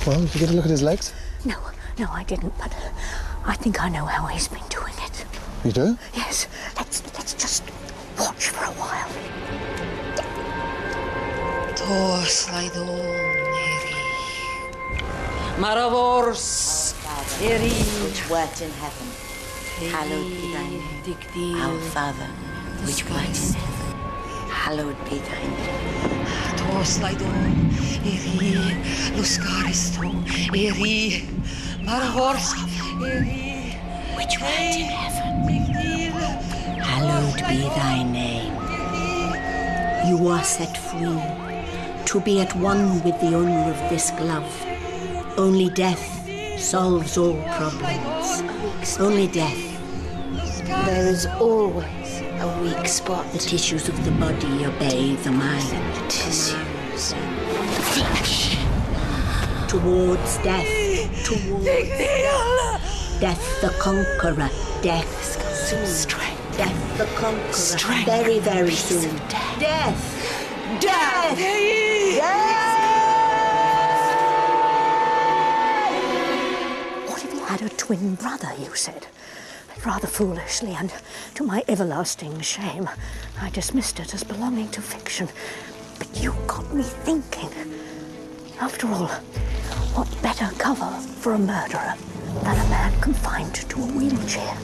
Well, did you get a look at his legs? No, I didn't, but I think I know how he's been doing it. You do? Yes, let's just watch for a while. Maravors, which wert in heaven, hallowed be thy name. Our Father, which wert in heaven, hallowed be thy name. Which wert in heaven, hallowed be thy name. You are set free to be at one with the owner of this glove. Only death solves all problems. Only death. There is always a weak spot. The tissues of the body obey the mind. The tissues. Towards death. Towards death. Death the conqueror. Death soon. Death the conqueror. Very, very soon. Death. Death. Death. What if he had a twin brother, you said? Rather foolishly, and to my everlasting shame, I dismissed it as belonging to fiction. But you got me thinking. After all, what better cover for a murderer than a man confined to a wheelchair?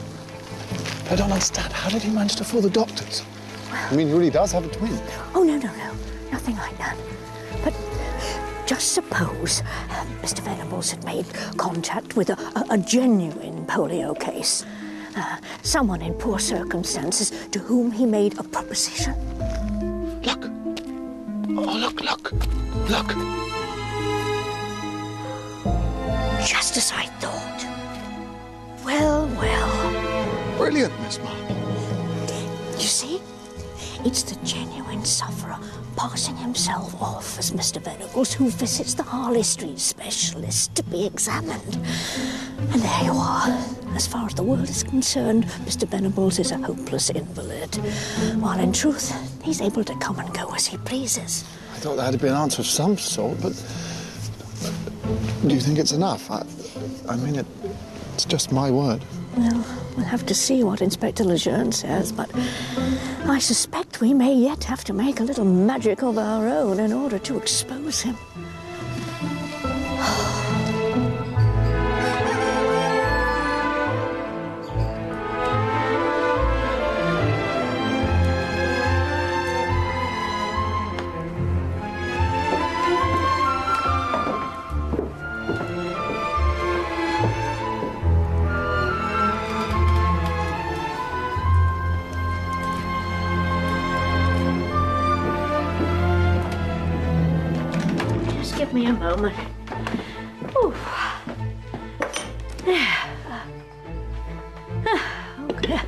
I don't understand. How did he manage to fool the doctors? I mean, he really does have a twin. Oh, no. Nothing like that. But just suppose Mr. Venables had made contact with a genuine polio case. Someone in poor circumstances to whom he made a proposition. Look. Oh, look. Just as I thought. Well. Brilliant, Miss Marple. You see? It's the genuine sufferer passing himself off as Mr. Venables, who visits the Harley Street specialist to be examined. And there you are. As far as the world is concerned, Mr. Venables is a hopeless invalid, while in truth, he's able to come and go as he pleases. I thought there had to be an answer of some sort, but do you think it's enough? I mean, it's just my word. Well, we'll have to see what Inspector Lejeune says, but I suspect we may yet have to make a little magic of our own in order to expose him. a moment. Ooh. There. Okay.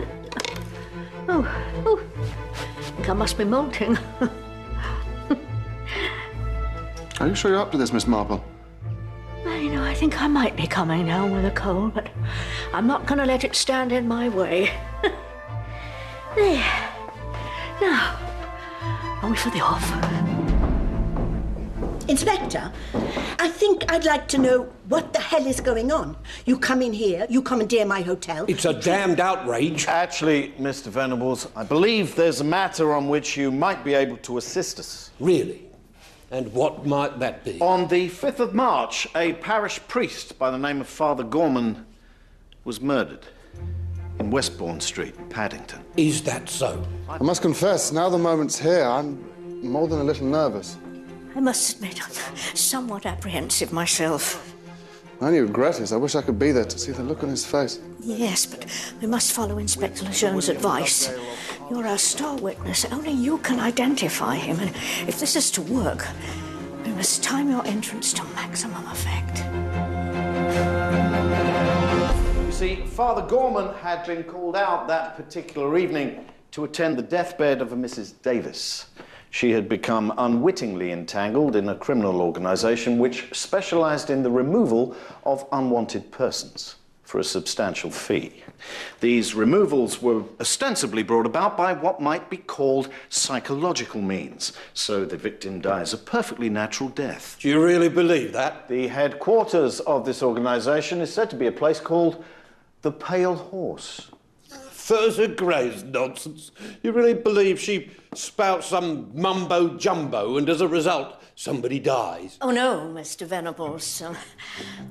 Oh. I think I must be molting. Are you sure you're up to this, Miss Marple? Well, you know, I think I might be coming down with a cold, but I'm not going to let it stand in my way. There. Now, are we for the off? Inspector, I think I'd like to know what the hell is going on. You come in here, you commandeer my hotel. It's a damned outrage. Actually, Mr. Venables, I believe there's a matter on which you might be able to assist us. Really? And what might that be? On the 5th of March, a parish priest by the name of Father Gorman was murdered in Westbourne Street, Paddington. Is that so? I must confess, now the moment's here, I'm more than a little nervous. I must admit, I'm somewhat apprehensive myself. My only regret is I wish I could be there to see the look on his face. Yes, but we must follow Inspector Lejeune's advice. You're our star witness. Only you can identify him. And if this is to work, we must time your entrance to maximum effect. You see, Father Gorman had been called out that particular evening to attend the deathbed of a Mrs. Dejvis. She had become unwittingly entangled in a criminal organisation which specialised in the removal of unwanted persons for a substantial fee. These removals were ostensibly brought about by what might be called psychological means, so the victim dies a perfectly natural death. Do you really believe that? The headquarters of this organisation is said to be a place called the Pale Horse. Thurza Gray's nonsense. You really believe she spouts some mumbo-jumbo and as a result somebody dies? Oh, no, Mr. Venables.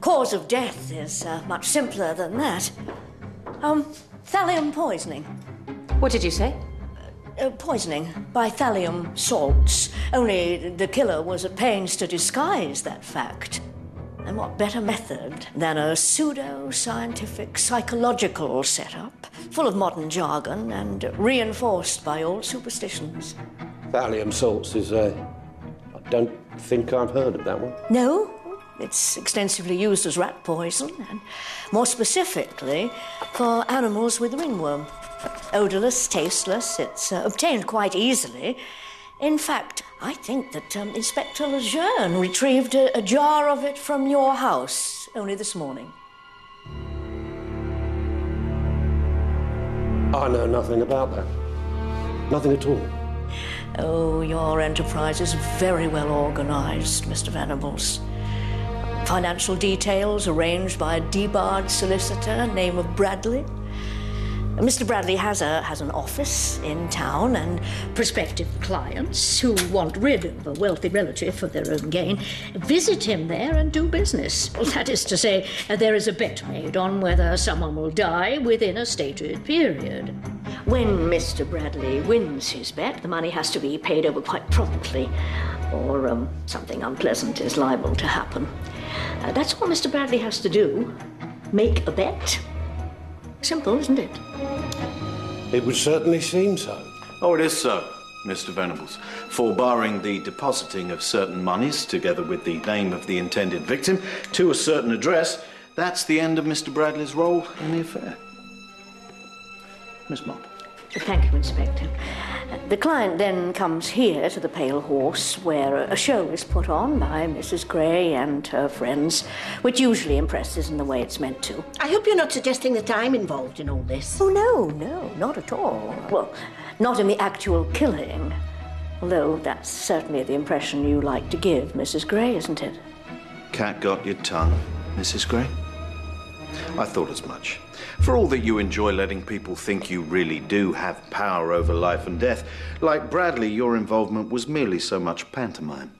Cause of death is much simpler than that. Thallium poisoning. What did you say? Poisoning by thallium salts. Only the killer was at pains to disguise that fact. And what better method than a pseudo-scientific psychological setup, full of modern jargon and reinforced by old superstitions? Thallium salts is, I don't think I've heard of that one. No, it's extensively used as rat poison, and more specifically for animals with ringworm. Odourless, tasteless, it's obtained quite easily. In fact, I think that Inspector Lejeune retrieved a jar of it from your house only this morning. I know nothing about that. Nothing at all. Oh, your enterprise is very well organised, Mr. Venables. Financial details arranged by a debarred solicitor, name of Bradley. Mr. Bradley has an office in town, and prospective clients who want rid of a wealthy relative for their own gain visit him there and do business. Well, that is to say, there is a bet made on whether someone will die within a stated period. When Mr. Bradley wins his bet, the money has to be paid over quite promptly, or something unpleasant is liable to happen. That's all Mr. Bradley has to do. Make a bet. Simple, isn't it? It would certainly seem so. Oh, it is so, Mr. Venables. For barring the depositing of certain monies, together with the name of the intended victim, to a certain address, that's the end of Mr. Bradley's role in the affair. Miss Marple. Thank you, Inspector. The client then comes here to the Pale Horse, where a show is put on by Mrs. Gray and her friends, which usually impresses in the way it's meant to. I hope you're not suggesting that I'm involved in all this. Oh, no, not at all. Well, not in the actual killing. Although that's certainly the impression you like to give Mrs. Gray, isn't it? Cat got your tongue, Mrs. Gray? I thought as much. For all that you enjoy letting people think you really do have power over life and death, like Bradley, your involvement was merely so much pantomime.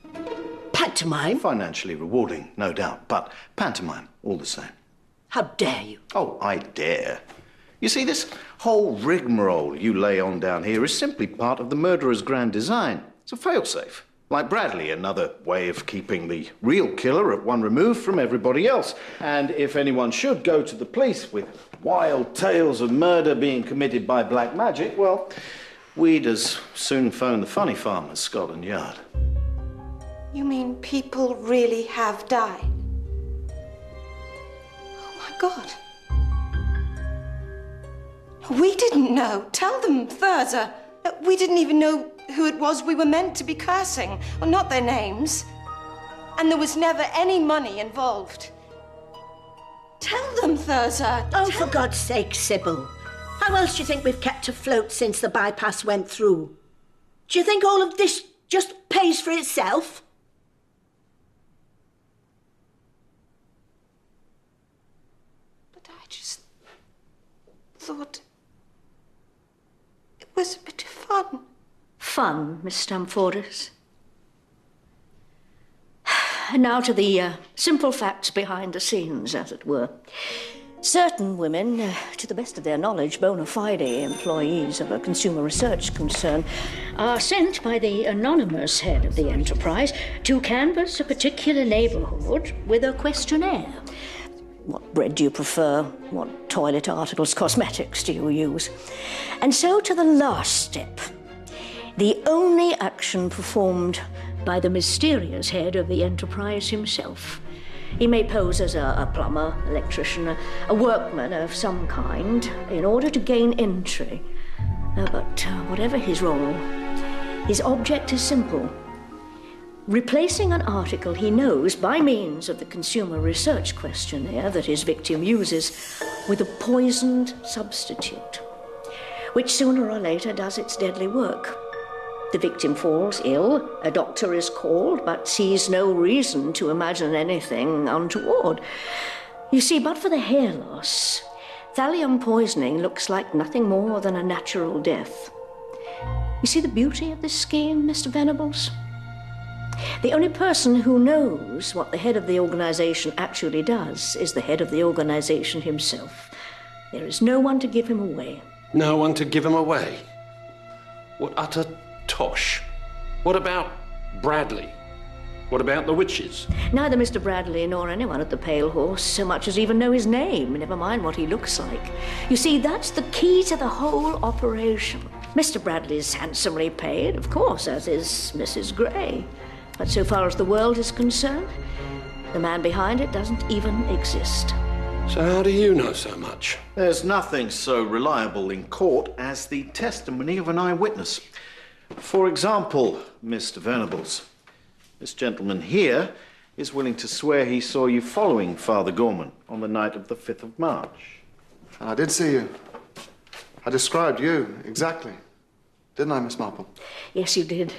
Pantomime? Financially rewarding, no doubt, but pantomime all the same. How dare you? Oh, I dare. You see, this whole rigmarole you lay on down here is simply part of the murderer's grand design. It's a failsafe. Like Bradley, another way of keeping the real killer at one remove from everybody else. And if anyone should go to the police with wild tales of murder being committed by black magic, well, we'd as soon phone the funny farm as Scotland Yard. You mean people really have died? Oh, my God. We didn't know. Tell them, Thurza. We didn't even know who it was we were meant to be cursing. Well, not their names. And there was never any money involved. Tell them, Thurza. Oh, for God's sake, Sybil. How else do you think we've kept afloat since the bypass went through? Do you think all of this just pays for itself? But I just thought it was a bit of fun. Fun, Miss Stamfordis. And now to the simple facts behind the scenes, as it were. Certain women, to the best of their knowledge, bona fide employees of a consumer research concern, are sent by the anonymous head of the enterprise to canvass a particular neighborhood with a questionnaire. What bread do you prefer? What toilet articles, cosmetics do you use? And so to the last step, the only action performed by the mysterious head of the enterprise himself. He may pose as a plumber, electrician, a workman of some kind in order to gain entry. But whatever his role, his object is simple. Replacing an article he knows by means of the consumer research questionnaire that his victim uses with a poisoned substitute, which sooner or later does its deadly work. The victim falls ill, a doctor is called, but sees no reason to imagine anything untoward. You see, but for the hair loss, thallium poisoning looks like nothing more than a natural death. You see the beauty of this scheme, Mr. Venables? The only person who knows what the head of the organization actually does is the head of the organization himself. There is no one to give him away. No one to give him away? What utter tosh. What about Bradley? What about the witches? Neither Mr. Bradley nor anyone at the Pale Horse so much as even know his name, never mind what he looks like. You see, that's the key to the whole operation. Mr. Bradley's handsomely paid, of course, as is Mrs. Gray. But so far as the world is concerned, the man behind it doesn't even exist. So how do you know so much? There's nothing so reliable in court as the testimony of an eyewitness. For example, Mr. Venables, this gentleman here is willing to swear he saw you following Father Gorman on the night of the 5th of March. I did see you. I described you, exactly. Didn't I, Miss Marple? Yes, you did.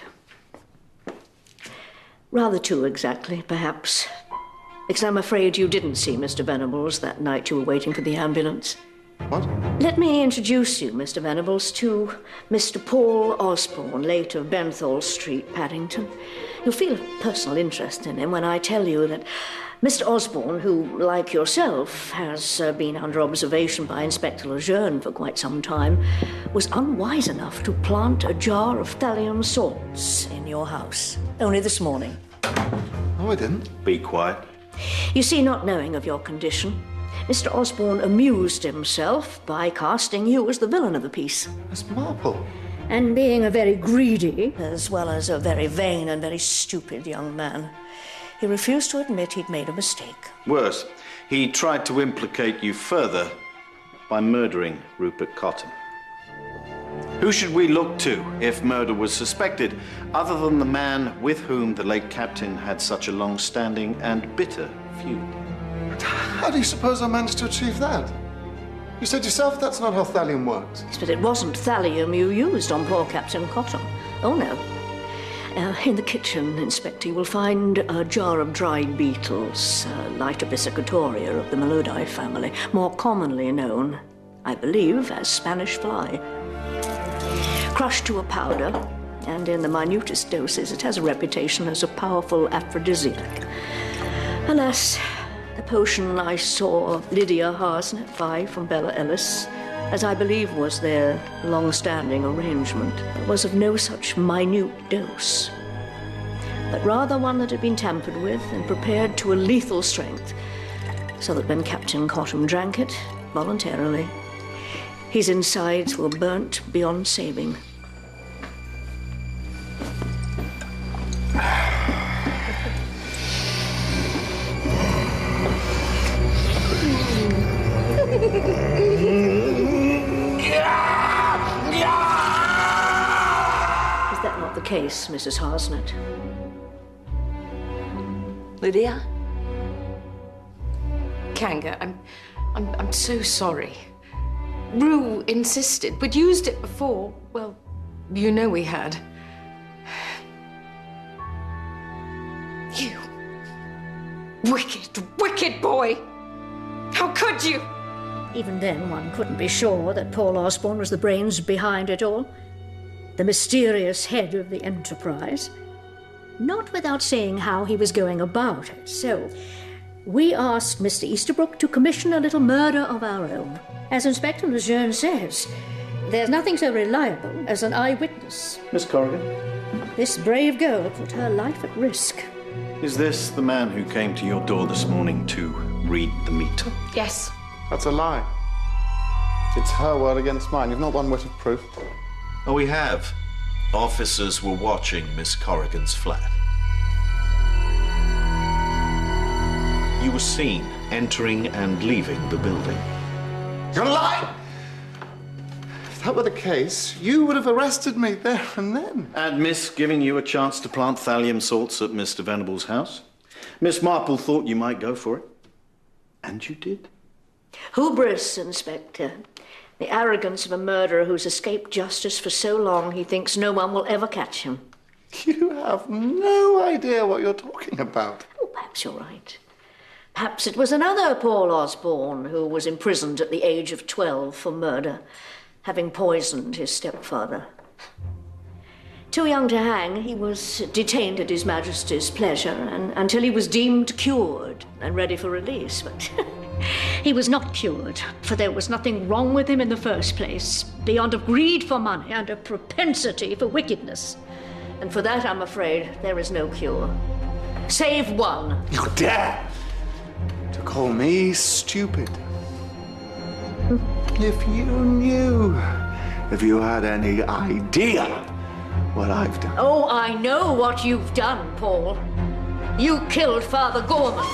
Rather too exactly, perhaps. Because I'm afraid you didn't see Mr. Venables that night you were waiting for the ambulance. What? Let me introduce you, Mr. Venables, to Mr. Paul Osborne, late of Benthall Street, Paddington. You'll feel a personal interest in him when I tell you that Mr. Osborne, who, like yourself, has been under observation by Inspector Lejeune for quite some time, was unwise enough to plant a jar of thallium salts in your house. Only this morning. Oh, I didn't. Be quiet. You see, not knowing of your condition, Mr. Osborne amused himself by casting you as the villain of the piece. Miss Marple? And being a very greedy, as well as a very vain and very stupid young man, he refused to admit he'd made a mistake. Worse, he tried to implicate you further by murdering Rupert Cotton. Who should we look to if murder was suspected, other than the man with whom the late captain had such a long-standing and bitter feud? How do you suppose I managed to achieve that? You said yourself that's not how thallium works. Yes, but it wasn't thallium you used on poor Captain Cotton. Oh, no. In the kitchen, Inspector, you will find a jar of dried beetles, Lighter piscatoria of the Melodidae family, more commonly known, I believe, as Spanish fly. Crushed to a powder, and in the minutest doses, it has a reputation as a powerful aphrodisiac. Alas, the potion I saw Lydia Harsnet buy from Bella Ellis, as I believe was their long-standing arrangement, was of no such minute dose, but rather one that had been tampered with and prepared to a lethal strength, so that when Captain Cotton drank it, voluntarily, his insides were burnt beyond saving. that not the case, Mrs. Harsnett? Lydia? Kanga, I'm so sorry. Rue insisted. We'd used it before. Well, you know we had. You wicked, wicked boy! How could you? Even then, one couldn't be sure that Paul Osborne was the brains behind it all. The mysterious head of the enterprise. Not without saying how he was going about it. So, we asked Mr. Easterbrook to commission a little murder of our own. As Inspector Lejeune says, there's nothing so reliable as an eyewitness. Miss Corrigan? This brave girl put her life at risk. Is this the man who came to your door this morning to read the meter? Yes. That's a lie. It's her word against mine. You've not one whit of proof. Oh, we have. Officers were watching Miss Corrigan's flat. You were seen entering and leaving the building. You're lying! If that were the case, you would have arrested me there and then. And Miss giving you a chance to plant thallium salts at Mr. Venable's house? Miss Marple thought you might go for it. And you did. Hubris, Inspector. The arrogance of a murderer who's escaped justice for so long he thinks no one will ever catch him. You have no idea what you're talking about. Oh, perhaps you're right. Perhaps it was another Paul Osborne who was imprisoned at the age of 12 for murder, having poisoned his stepfather. Too young to hang, he was detained at His Majesty's pleasure until he was deemed cured and ready for release. But he was not cured, for there was nothing wrong with him in the first place, beyond a greed for money and a propensity for wickedness. And for that, I'm afraid, there is no cure. Save one. You dare to call me stupid? If you knew, if you had any idea what I've done. Oh, I know what you've done, Paul. You killed Father Gorman.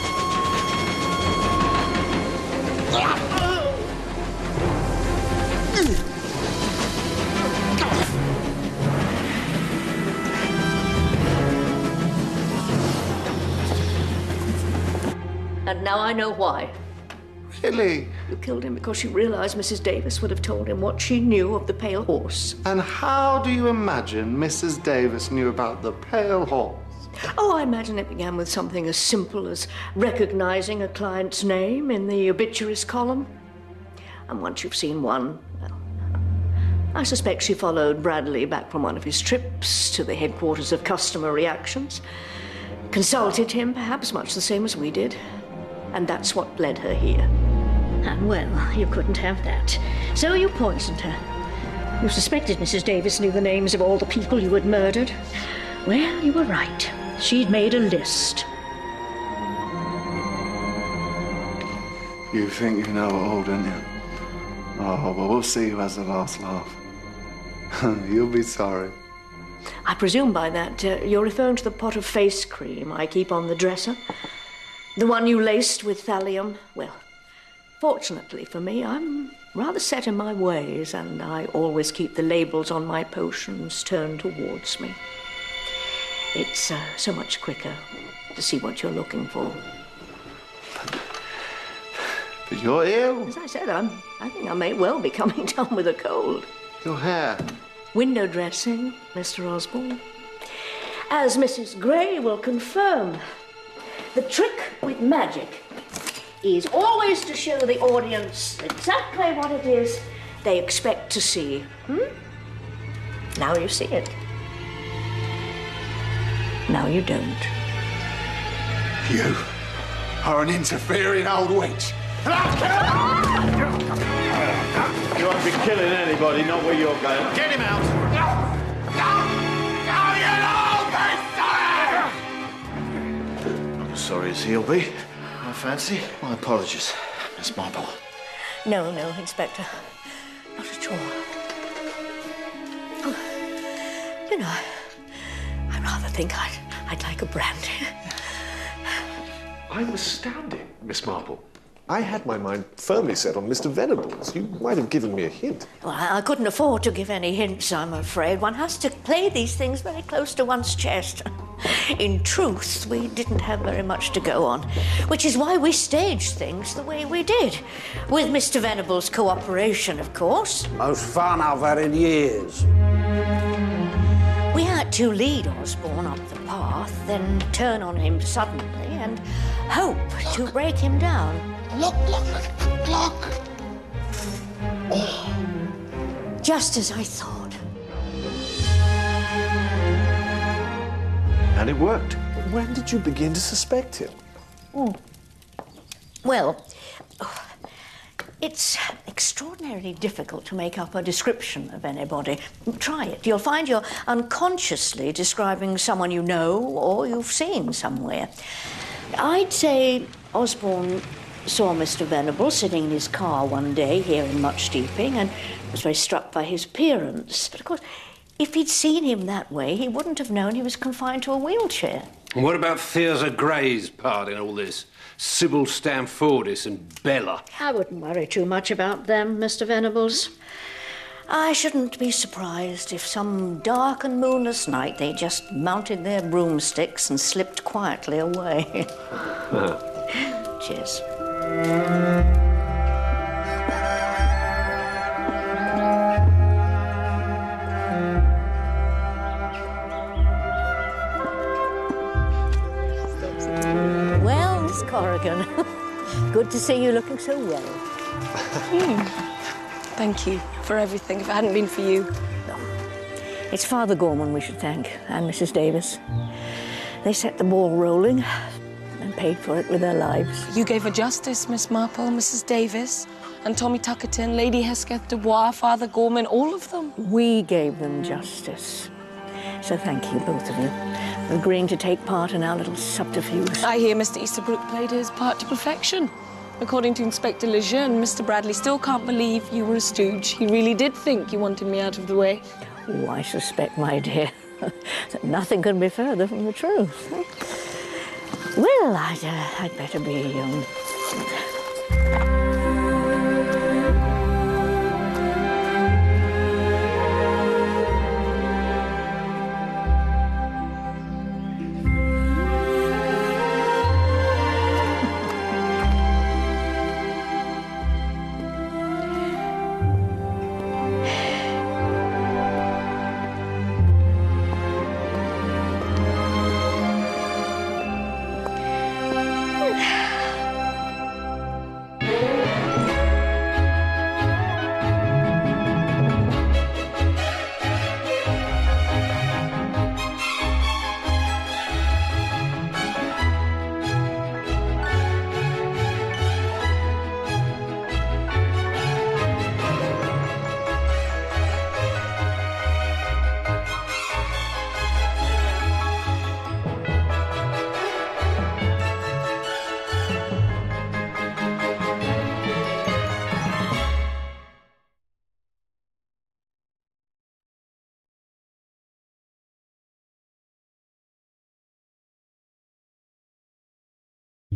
And now I know why. Really? You killed him because you realized Mrs. Davis would have told him what she knew of the Pale Horse. And how do you imagine Mrs. Davis knew about the Pale Horse? Oh, I imagine it began with something as simple as recognizing a client's name in the obituaries column. And once you've seen one, well, I suspect she followed Bradley back from one of his trips to the headquarters of Customer Reactions, consulted him, perhaps much the same as we did, and that's what led her here. And well, you couldn't have that, so you poisoned her. You suspected Mrs. Davis knew the names of all the people you had murdered. Well, you were right. She'd made a list. You think you know it all, don't you? Oh, well, we'll see who has the last laugh. You'll be sorry. I presume by that you're referring to the pot of face cream I keep on the dresser? The one you laced with thallium? Well, fortunately for me, I'm rather set in my ways, and I always keep the labels on my potions turned towards me. It's so much quicker to see what you're looking for. But you're ill. As I said, I think I may well be coming down with a cold. Your hair. Window dressing, Mr. Osborne. As Mrs. Gray will confirm, the trick with magic is always to show the audience exactly what it is they expect to see. Now you see it. Now you don't. You are an interfering old witch. And I'll kill you! You won't be killing anybody, not where you're going. Get him out! Not as sorry as he'll be, I fancy. My apologies, Miss Marple. No, Inspector. Not at all. Oh, you know, I rather think I'd like a brandy. I'm astounded, Miss Marple. I had my mind firmly set on Mr. Venables. You might have given me a hint. Well, I couldn't afford to give any hints, I'm afraid. One has to play these things very close to one's chest. In truth, we didn't have very much to go on, which is why we staged things the way we did. With Mr. Venables' cooperation, of course. Most fun I've had in years. We had to lead Osborne up the path, then turn on him suddenly and hope to break him down. Look! Oh. Just as I thought. And it worked. When did you begin to suspect him? Well, it's extraordinarily difficult to make up a description of anybody. Try it. You'll find you're unconsciously describing someone you know or you've seen somewhere. I'd say Osborne saw Mr. Venables sitting in his car one day here in Much Deeping and was very struck by his appearance. But of course, if he'd seen him that way, he wouldn't have known he was confined to a wheelchair. And what about Thirza Gray's part in all this? Sybil Stamfordis and Bella. I wouldn't worry too much about them, Mr. Venables. I shouldn't be surprised if some dark and moonless night they just mounted their broomsticks and slipped quietly away. Cheers. Well, Miss Corrigan, good to see you looking so well. Thank you for everything. If it hadn't been for you. No. It's Father Gorman we should thank, and Mrs. Davis. They set the ball rolling and paid for it with their lives. You gave her justice, Miss Marple, Mrs. Davis, and Tommy Tuckerton, Lady Hesketh Dubois, Father Gorman, all of them. We gave them justice. So thank you, both of you, for agreeing to take part in our little subterfuge. I hear Mr. Easterbrook played his part to perfection. According to Inspector Lejeune, Mr. Bradley still can't believe you were a stooge. He really did think you wanted me out of the way. Oh, I suspect, my dear, that nothing can be further from the truth. Well, I'd better be